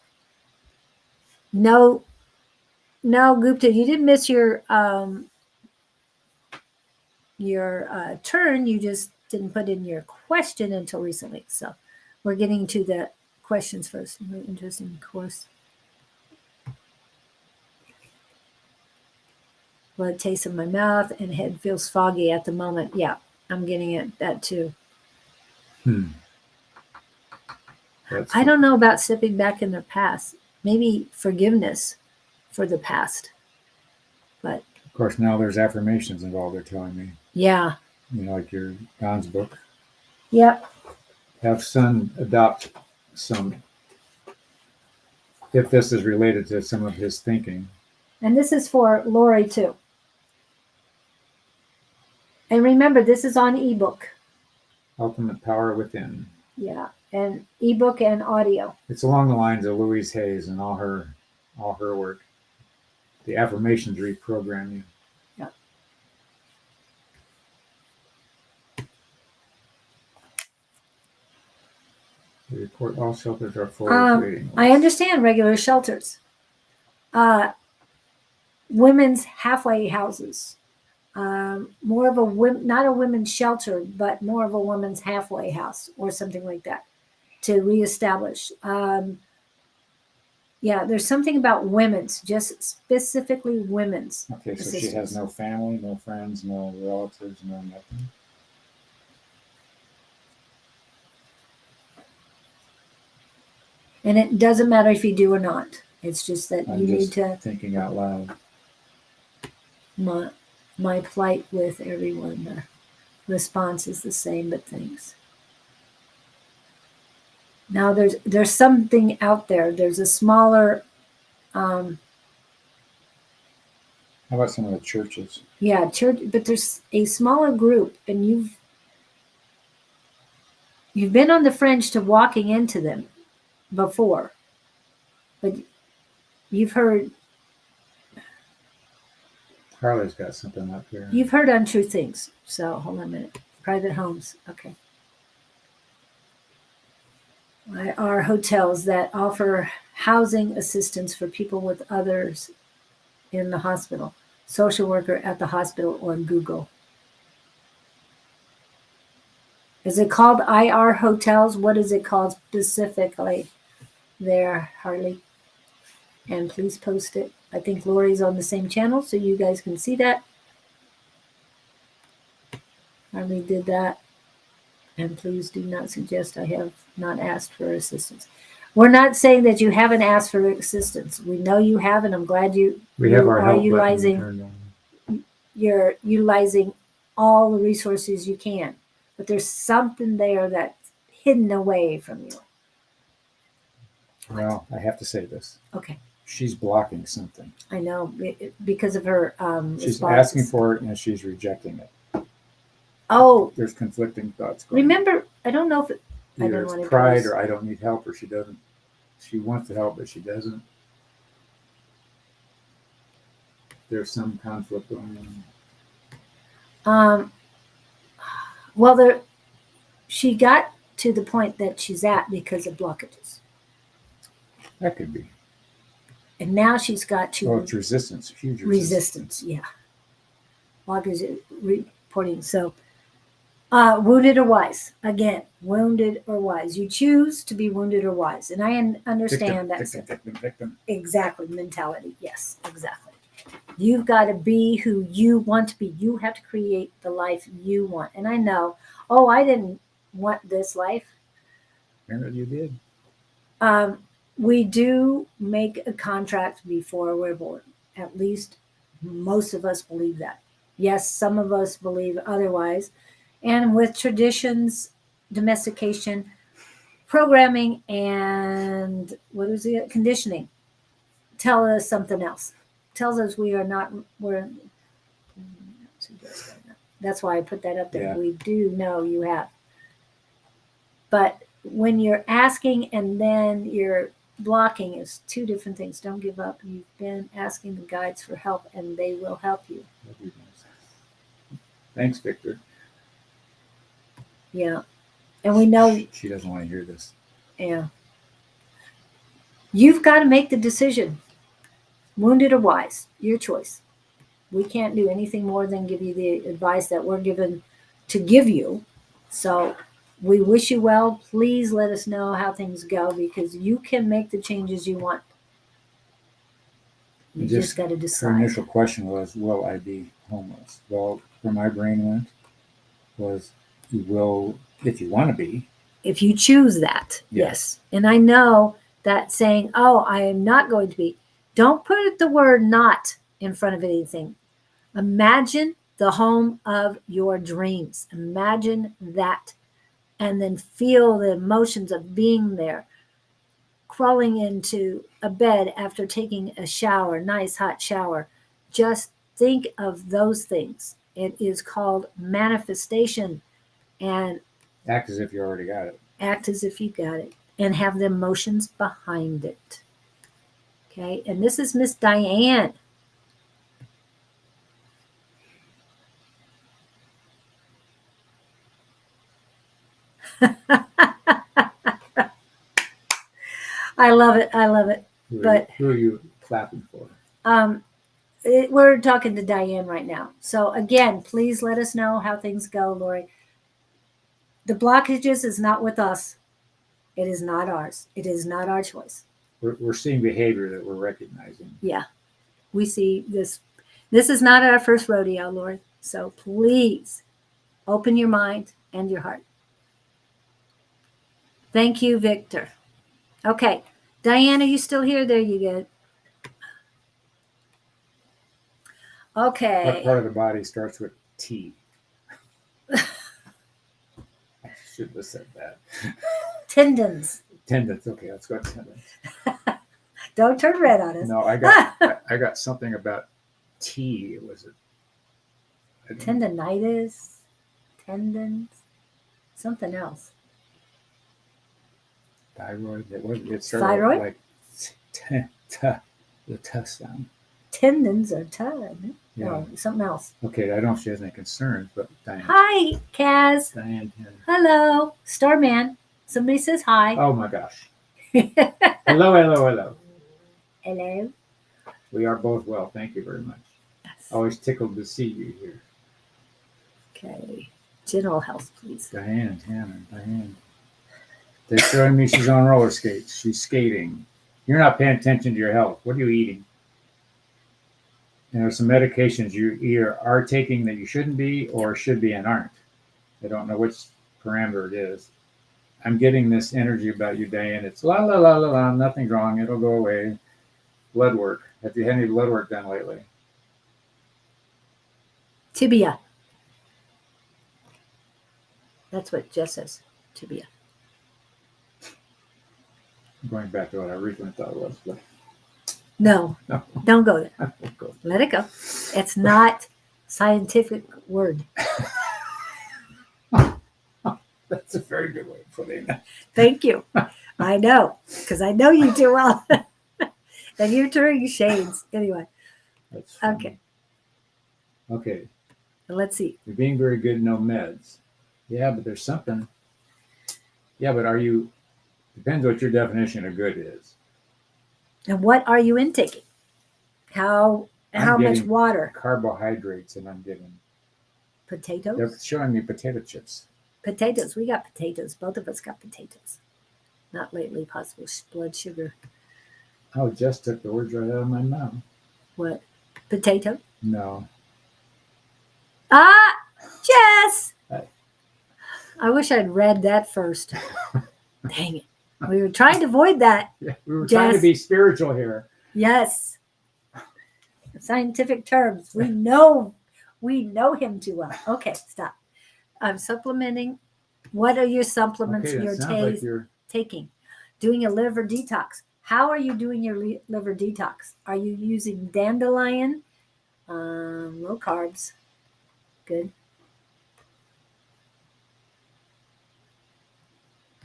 No, Gupta, you didn't miss your turn. You just didn't put in your question until recently. So we're getting to the questions first. Very interesting course. Blood tastes in my mouth and head feels foggy at the moment. Yeah, I'm getting that too. That's I don't know about stepping back in their past. Maybe forgiveness for the past. But of course now there's affirmations involved. They're telling me, yeah. like your Don's book. Yep. Have son adopt some, if this is related to some of his thinking. And this is for Lori too. And remember, this is on ebook. Ultimate Power Within. Yeah. And ebook and audio. It's along the lines of Louise Hayes and all her work. The affirmations reprogram you. Yeah. The report all shelters are full of waiting I understand regular shelters. Women's halfway houses. More of not a women's shelter, but more of a women's halfway house or something like that to reestablish. Yeah, there's something about women's, just specifically women's. Okay, so she has no family, no friends, no relatives, no nothing. And it doesn't matter if you do or not. It's just that I'm you just need to. Thinking out loud. My plight with everyone. The response is the same, but thanks. Now there's something out there. There's a smaller. How about some of the churches? Yeah, church, but there's a smaller group, and you've been on the fringe to walking into them before, but you've heard Carly's got something up here. you've heard untrue things. So hold on a minute. Private homes, okay. Are hotels that offer housing assistance for people with others in the hospital. Social worker at the hospital or Google. Is it called IR hotels? What is it called specifically there, Harley? And please post it. I think Lori's on the same channel, so you guys can see that. Harley did that. And please do not suggest I have not asked for assistance. We're not saying that you haven't asked for assistance. We know you have, and I'm glad We have our are help utilizing. button turned on. You're utilizing all the resources you can, but there's something there that's hidden away from you. Well, I have to say this. Okay, She's blocking something. I know because of her. She's responses. asking for it and she's rejecting it. Oh, There's conflicting thoughts going on. remember, I don't know if it. I Either don't want it's to pride or I don't need help, or she doesn't. She wants to help, but she doesn't. There's some conflict going on. Well, she got to the point that she's at because of blockages, That could be. and now she's got to Oh, it's resistance. Huge resistance. Yeah, blockage reporting. So. Wounded or wise. Again, wounded or wise. You choose to be wounded or wise. And I understand that. Victim. Exactly. Mentality. Yes, exactly. You've got to be who you want to be. You have to create the life you want. And I know, I didn't want this life. Apparently you did. We do make a contract before we're born. At least most of us believe that. Yes, some of us believe otherwise. And with traditions, domestication, programming, and what is it? Conditioning, tell us something else. Tells us we're. That's why I put that up there. Yeah. We do know you have. But when you're asking and then you're blocking, is two different things. Don't give up. You've been asking the guides for help, and they will help you. Thanks, Victor. Yeah. And we know. She doesn't want to hear this. Yeah. You've got to make the decision. Wounded or wise, your choice. We can't do anything more than give you the advice that we're given to give you. So we wish you well. Please let us know how things go because you can make the changes you want. You just got to Her decide. initial question was, will I be homeless? Well, where my brain went was, you will if you want to be. If you choose that, yes. And I know that saying, oh, I am not going to be, don't put the word not in front of anything. Imagine the home of your dreams. Imagine that. And then feel the emotions of being there, crawling into a bed after taking a shower, nice hot shower. Just think of those things. It is called manifestation. And Act as if you already got it. act as if you got it and have the emotions behind it. Okay. And this is Miss Diane. I love it. I love it. Who are you clapping for? We're talking to Diane right now. So again, please let us know how things go, Lori. The blockages is not with us. It is not ours. It is not our choice. We're seeing behavior that we're recognizing. Yeah. We see this. This is not our first rodeo, Lord. So please open your mind and your heart. Thank you, Victor. Okay. Diane, are you still here? There you go. Okay. What part of the body starts with T? I shouldn't have said that. Tendons. Tendons. Okay, let's go with tendons. Don't turn red on us. No, I got something about T. Was it Tendonitis, tendons, something else. Thyroid? It started Thyroid? like the T sound. Tendons are tongue. Yeah. No, something else. Okay, I don't know if she has any concerns, but Diane. Hi, Kaz. Diane. Hello, Starman. Somebody says hi. Oh my gosh. Hello. Hello. We are both well. Thank you very much. Yes. Always tickled to see you here. Okay. General health, please. Diane. They're showing me she's on roller skates. She's skating. You're not paying attention to your health. What are you eating? And there's some medications you either are taking that you shouldn't be or should be and aren't. I don't know which parameter it is. I'm getting this energy about you, Diane. It's la la la la la, nothing's wrong. It'll go away. Blood work. Have you had any blood work done lately? Tibia. That's what Jess says. Tibia. Going back to what I originally thought it was. But No, no. don't go there. I won't go. Let it go. It's not scientific word. That's a very good way of putting it. Thank you. I know, because I know you too well. And you're turning shades. Anyway, That's funny. okay. Okay. Let's see. You're being very good, no meds. Yeah, but there's something. Yeah, but depends what your definition of good is. And what are you intaking? How much getting water? Carbohydrates, and I'm getting. Potatoes? They're showing me potato chips. Potatoes. We got potatoes. Both of us got potatoes. Not lately, possible blood sugar. Oh, Jess took the words right out of my mouth. What? Potato? No. Ah, Jess! Hey. I wish I'd read that first. Dang it. We were trying to avoid that. Yeah, we were trying to Jess. be spiritual here. Yes. Scientific terms. We know him too well. Okay, stop. I'm supplementing. What are your supplements Okay, that you're sounds like you're taking? Doing a liver detox. How are you doing your liver detox? Are you using dandelion? Low carbs. Good.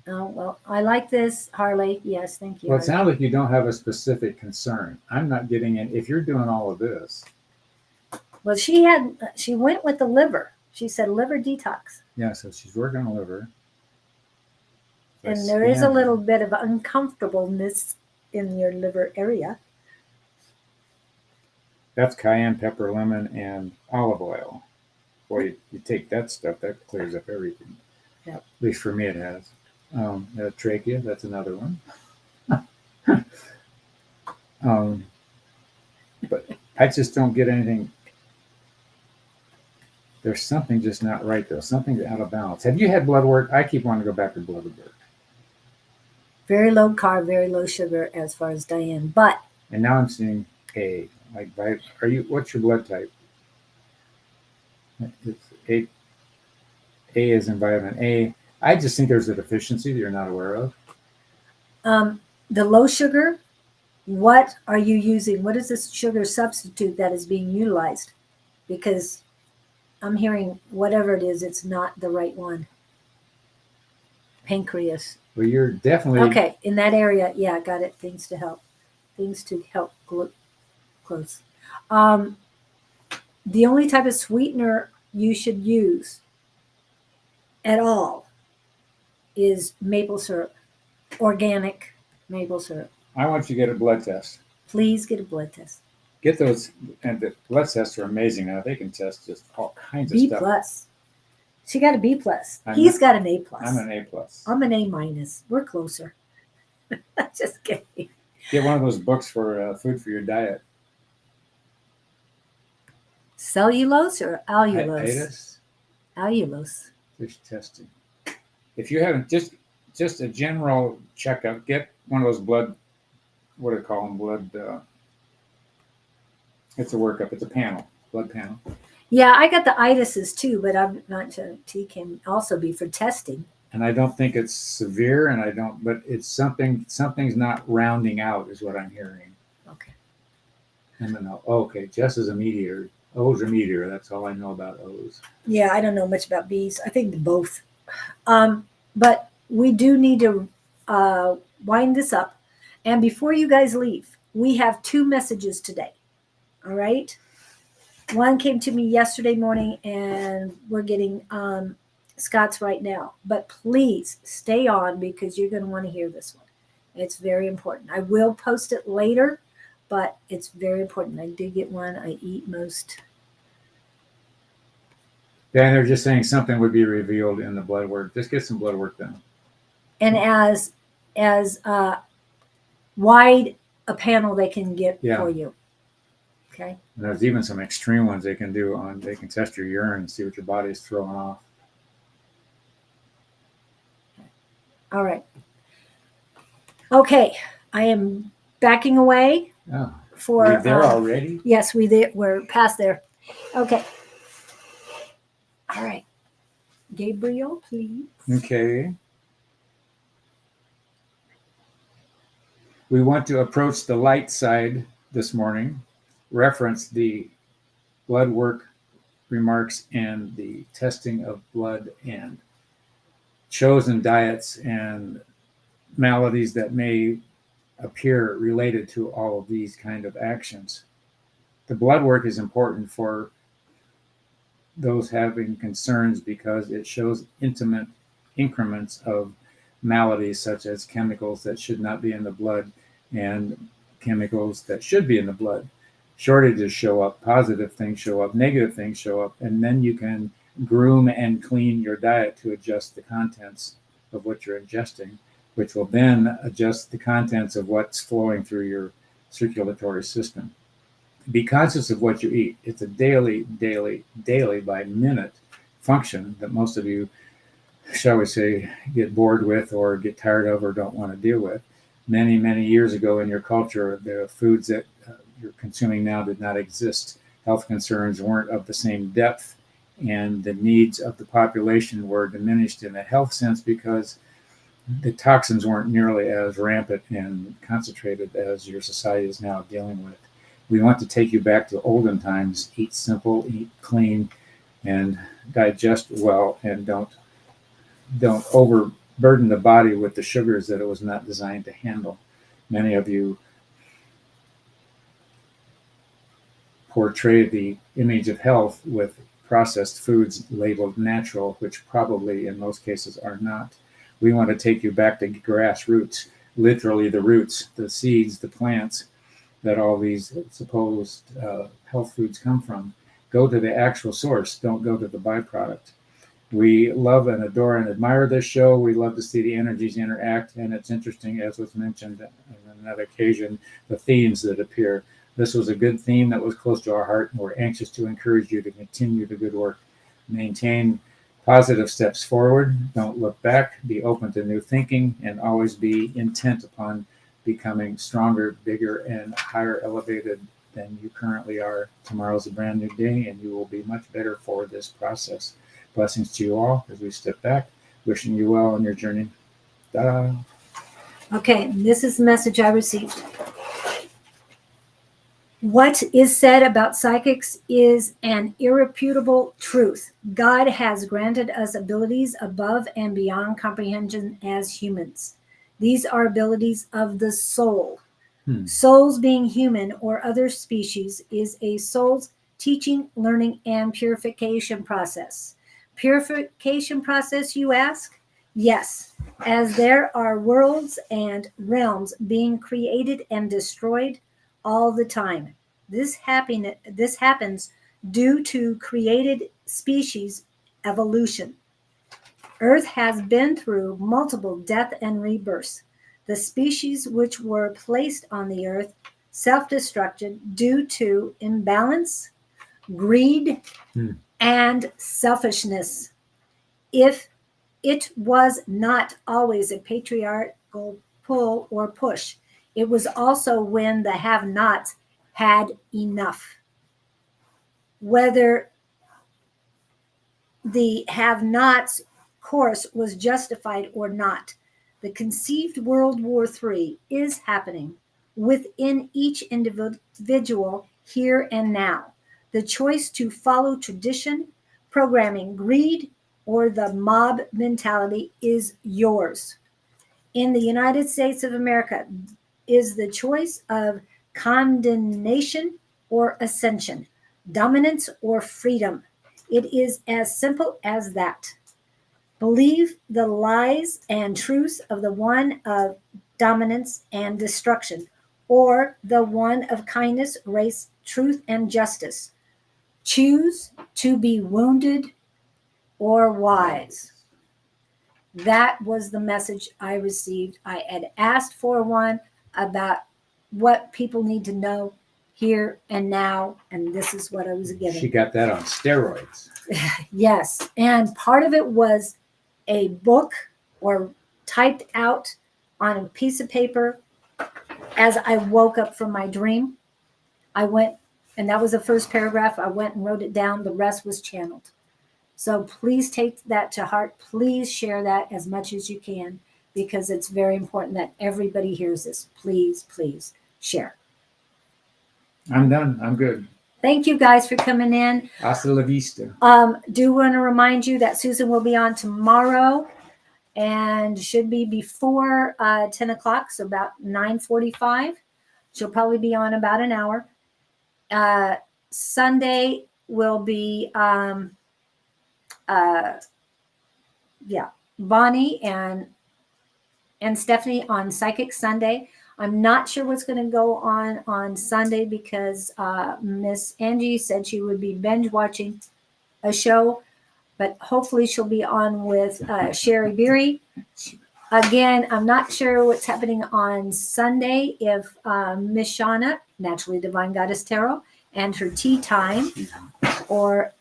Oh, well, I like this, Harley. Yes, thank you. Well, it sounds like you don't have a specific concern. I'm not getting it. If you're doing all of this. Well, she went with the liver. She said liver detox. Yeah, so she's working on liver. And there is a little bit of uncomfortableness in your liver area. That's cayenne pepper, lemon, and olive oil. Boy, you take that stuff, that clears up everything. Yep. At least for me it has. Trachea, that's another one. But I just don't get anything. There's something just not right though. Something's out of balance. Have you had blood work? I keep wanting to go back to blood work. Very low carb, very low sugar as far as Diane. But And now I'm seeing A. Like, are you? What's your blood type? It's A. A is in vitamin A. I just think there's a deficiency that you're not aware of. the low sugar, what are you using? What is this sugar substitute that is being utilized? Because I'm hearing whatever it is, it's not the right one. Pancreas. Well, you're definitely Okay, in that area, yeah, got it. Things to help. Things to help close. The only type of sweetener you should use at all is maple syrup, organic maple syrup. I want you to get a blood test. Please get a blood test. Get those, and the blood tests are amazing now. They can test just all kinds of B stuff. plus. She got a B plus. I'm He's not- got an A plus. I'm an A plus. I'm an A minus. We're closer. Just kidding. Get one of those books for food for your diet. Cellulose or allulose? Itis, Allulose. fish testing. If you haven't, just a general checkup. Get one of those blood. What do they call them? Blood. It's a workup. It's a panel. Blood panel. Yeah, I got the itises too, but I'm not sure. T can also be for testing. And I don't think it's severe, and I don't. But it's something. Something's not rounding out, is what I'm hearing. Okay. And then, okay, Jess is a meteor. O's a meteor. That's all I know about O's. Yeah, I don't know much about bees. I think both. But we do need to wind this up. And before you guys leave, we have 2 messages today. All right. One came to me yesterday morning, and we're getting Scott's right now. But please stay on because you're going to want to hear this one. It's very important. I will post it later, but it's very important. I did get one. I eat most. Yeah, they're just saying something would be revealed in the blood work. Just get some blood work done. And as wide a panel they can get Yeah. for you. Okay. And there's even some extreme ones they can do on. They can test your urine and see what your body's throwing off. All right. Okay. I am backing away Oh, for. we're there already. Yes, we're past there. Okay. All right. Gabriel, please. Okay. We want to approach the light side this morning, reference the blood work remarks and the testing of blood and chosen diets and maladies that may appear related to all of these kind of actions. The blood work is important for those having concerns because it shows intimate increments of maladies such as chemicals that should not be in the blood and chemicals that should be in the blood. Shortages show up, positive things show up, negative things show up, and then you can groom and clean your diet to adjust the contents of what you're ingesting, which will then adjust the contents of what's flowing through your circulatory system. Be conscious of what you eat. It's a daily by minute function that most of you, shall we say, get bored with or get tired of or don't want to deal with. Many, many years ago in your culture, the foods that you're consuming now did not exist. Health concerns weren't of the same depth, and the needs of the population were diminished in a health sense because the toxins weren't nearly as rampant and concentrated as your society is now dealing with. We want to take you back to olden times. Eat simple, eat clean, and digest well, and don't overburden the body with the sugars that it was not designed to handle. Many of you portray the image of health with processed foods labeled natural, which probably in most cases are not. We want to take you back to grassroots, literally the roots, the seeds, the plants that all these supposed health foods come from. Go to the actual source. Don't go to the byproduct. We love and adore and admire this show. We love to see the energies interact, and it's interesting, as was mentioned on another occasion, the themes that appear. This was a good theme that was close to our heart, and we're anxious to encourage you to continue the good work. Maintain positive steps forward. Don't look back. Be open to new thinking and always be intent upon becoming stronger, bigger, and higher elevated than you currently are. Tomorrow's a brand new day and you will be much better for this process. Blessings to you all as we step back. Wishing you well on your journey. Ta-da. Okay, this is the message I received. What is said about psychics is an irrefutable truth. God has granted us abilities above and beyond comprehension as humans. These are abilities of the soul. Souls being human or other species is a soul's teaching, learning, and purification process. Purification process, you ask? Yes, as there are worlds and realms being created and destroyed all the time. This happens due to created species evolution. Earth has been through multiple death and rebirths. The species which were placed on the earth self-destructed due to imbalance, greed, and selfishness. If it was not always a patriarchal pull or push, it was also when the have-nots had enough. Whether the have-nots course was justified or not, the conceived World War III is happening within each individual here and now. The choice to follow tradition, programming, greed, or the mob mentality is yours. In the United States of America is the choice of condemnation or ascension, dominance or freedom. It is as simple as that. Believe the lies and truths of the one of dominance and destruction, or the one of kindness, grace, truth, and justice. Choose to be wounded or wise. That was the message I received. I had asked for one about what people need to know here and now, and this is what I was given. She got that on steroids. Yes, and part of it was a book or typed out on a piece of paper as I woke up from my dream. I went, and that was the first paragraph. I went and wrote it down. The rest was channeled. So please take that to heart. Please share that as much as you can, because it's very important that everybody hears this. Please, please share. I'm done. I'm good. Thank you guys for coming in. Hasta la vista. Do want to remind you that Susan will be on tomorrow and should be before 10 o'clock, so about 9:45. She'll probably be on about an hour. Sunday will be, Bonnie and Stephanie on Psychic Sunday. I'm not sure what's going to go on Sunday because Miss Angie said she would be binge watching a show, but hopefully she'll be on with Sherry Beery. Again, I'm not sure what's happening on Sunday if Miss Shauna, Naturally Divine Goddess Tarot, and her tea time, or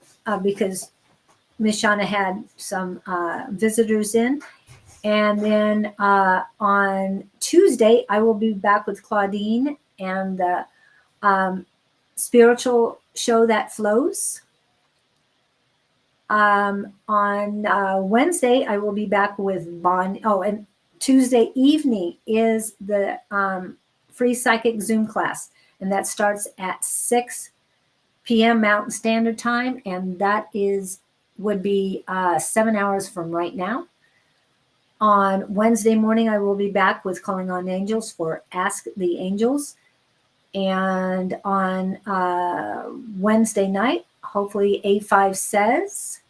because Miss Shauna had some visitors in. And then on Tuesday, I will be back with Claudene and the spiritual show that flows. On Wednesday, I will be back with Bonnie. Oh, and Tuesday evening is the free psychic Zoom class, and that starts at 6 p.m. Mountain Standard Time, and that would be 7 hours from right now. On Wednesday morning, I will be back with Calling on Angels for Ask the Angels. And on Wednesday night, hopefully A5 Says,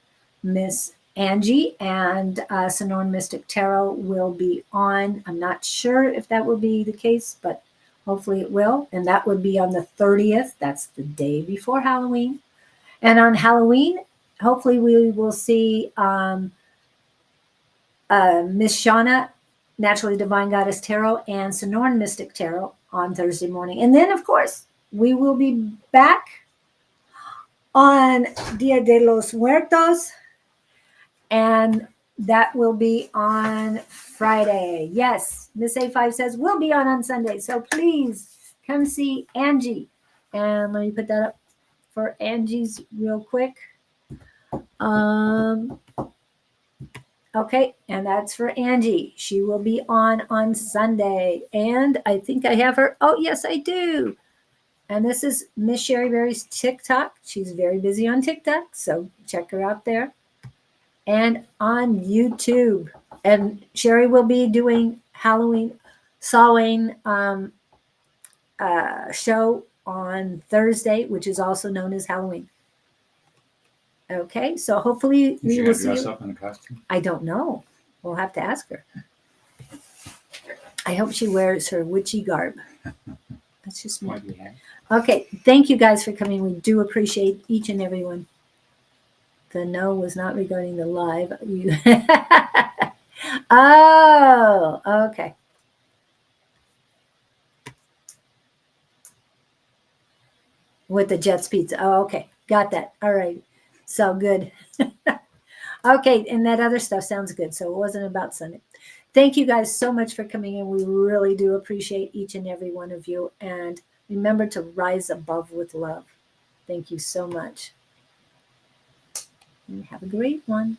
Miss Angie and Sonoran Mystic Tarot will be on. I'm not sure if that will be the case, but hopefully it will. And that would be on the 30th. That's the day before Halloween. And on Halloween, hopefully we will see Miss Shauna, Naturally Divine Goddess Tarot, and Sonoran Mystic Tarot on Thursday morning. And then, of course, we will be back on Dia de los Muertos, and that will be on Friday. Yes, Miss A5 says we'll be on Sunday. So please come see Angie. And let me put that up for Angie's real quick. Okay, and that's for Angie. She will be on Sunday. And I think I have her. Oh, yes, I do. And this is Miss Sherry Berry's TikTok. She's very busy on TikTok, so check her out there. And on YouTube. And Sherry will be doing Samhain show on Thursday, which is also known as Halloween. Okay, so hopefully we will see dress you. up in a costume? I don't know. We'll have to ask her. I hope she wears her witchy garb. That's just me. Okay, thank you guys for coming. We do appreciate each and every one. The no was not regarding the live. Oh, okay. With the Jets pizza. Oh, okay. Got that. All right. So good. Okay, and that other stuff sounds good. So it wasn't about Sunday. Thank you guys so much for coming in. We really do appreciate each and every one of you. And remember to rise above with love. Thank you so much. And have a great one.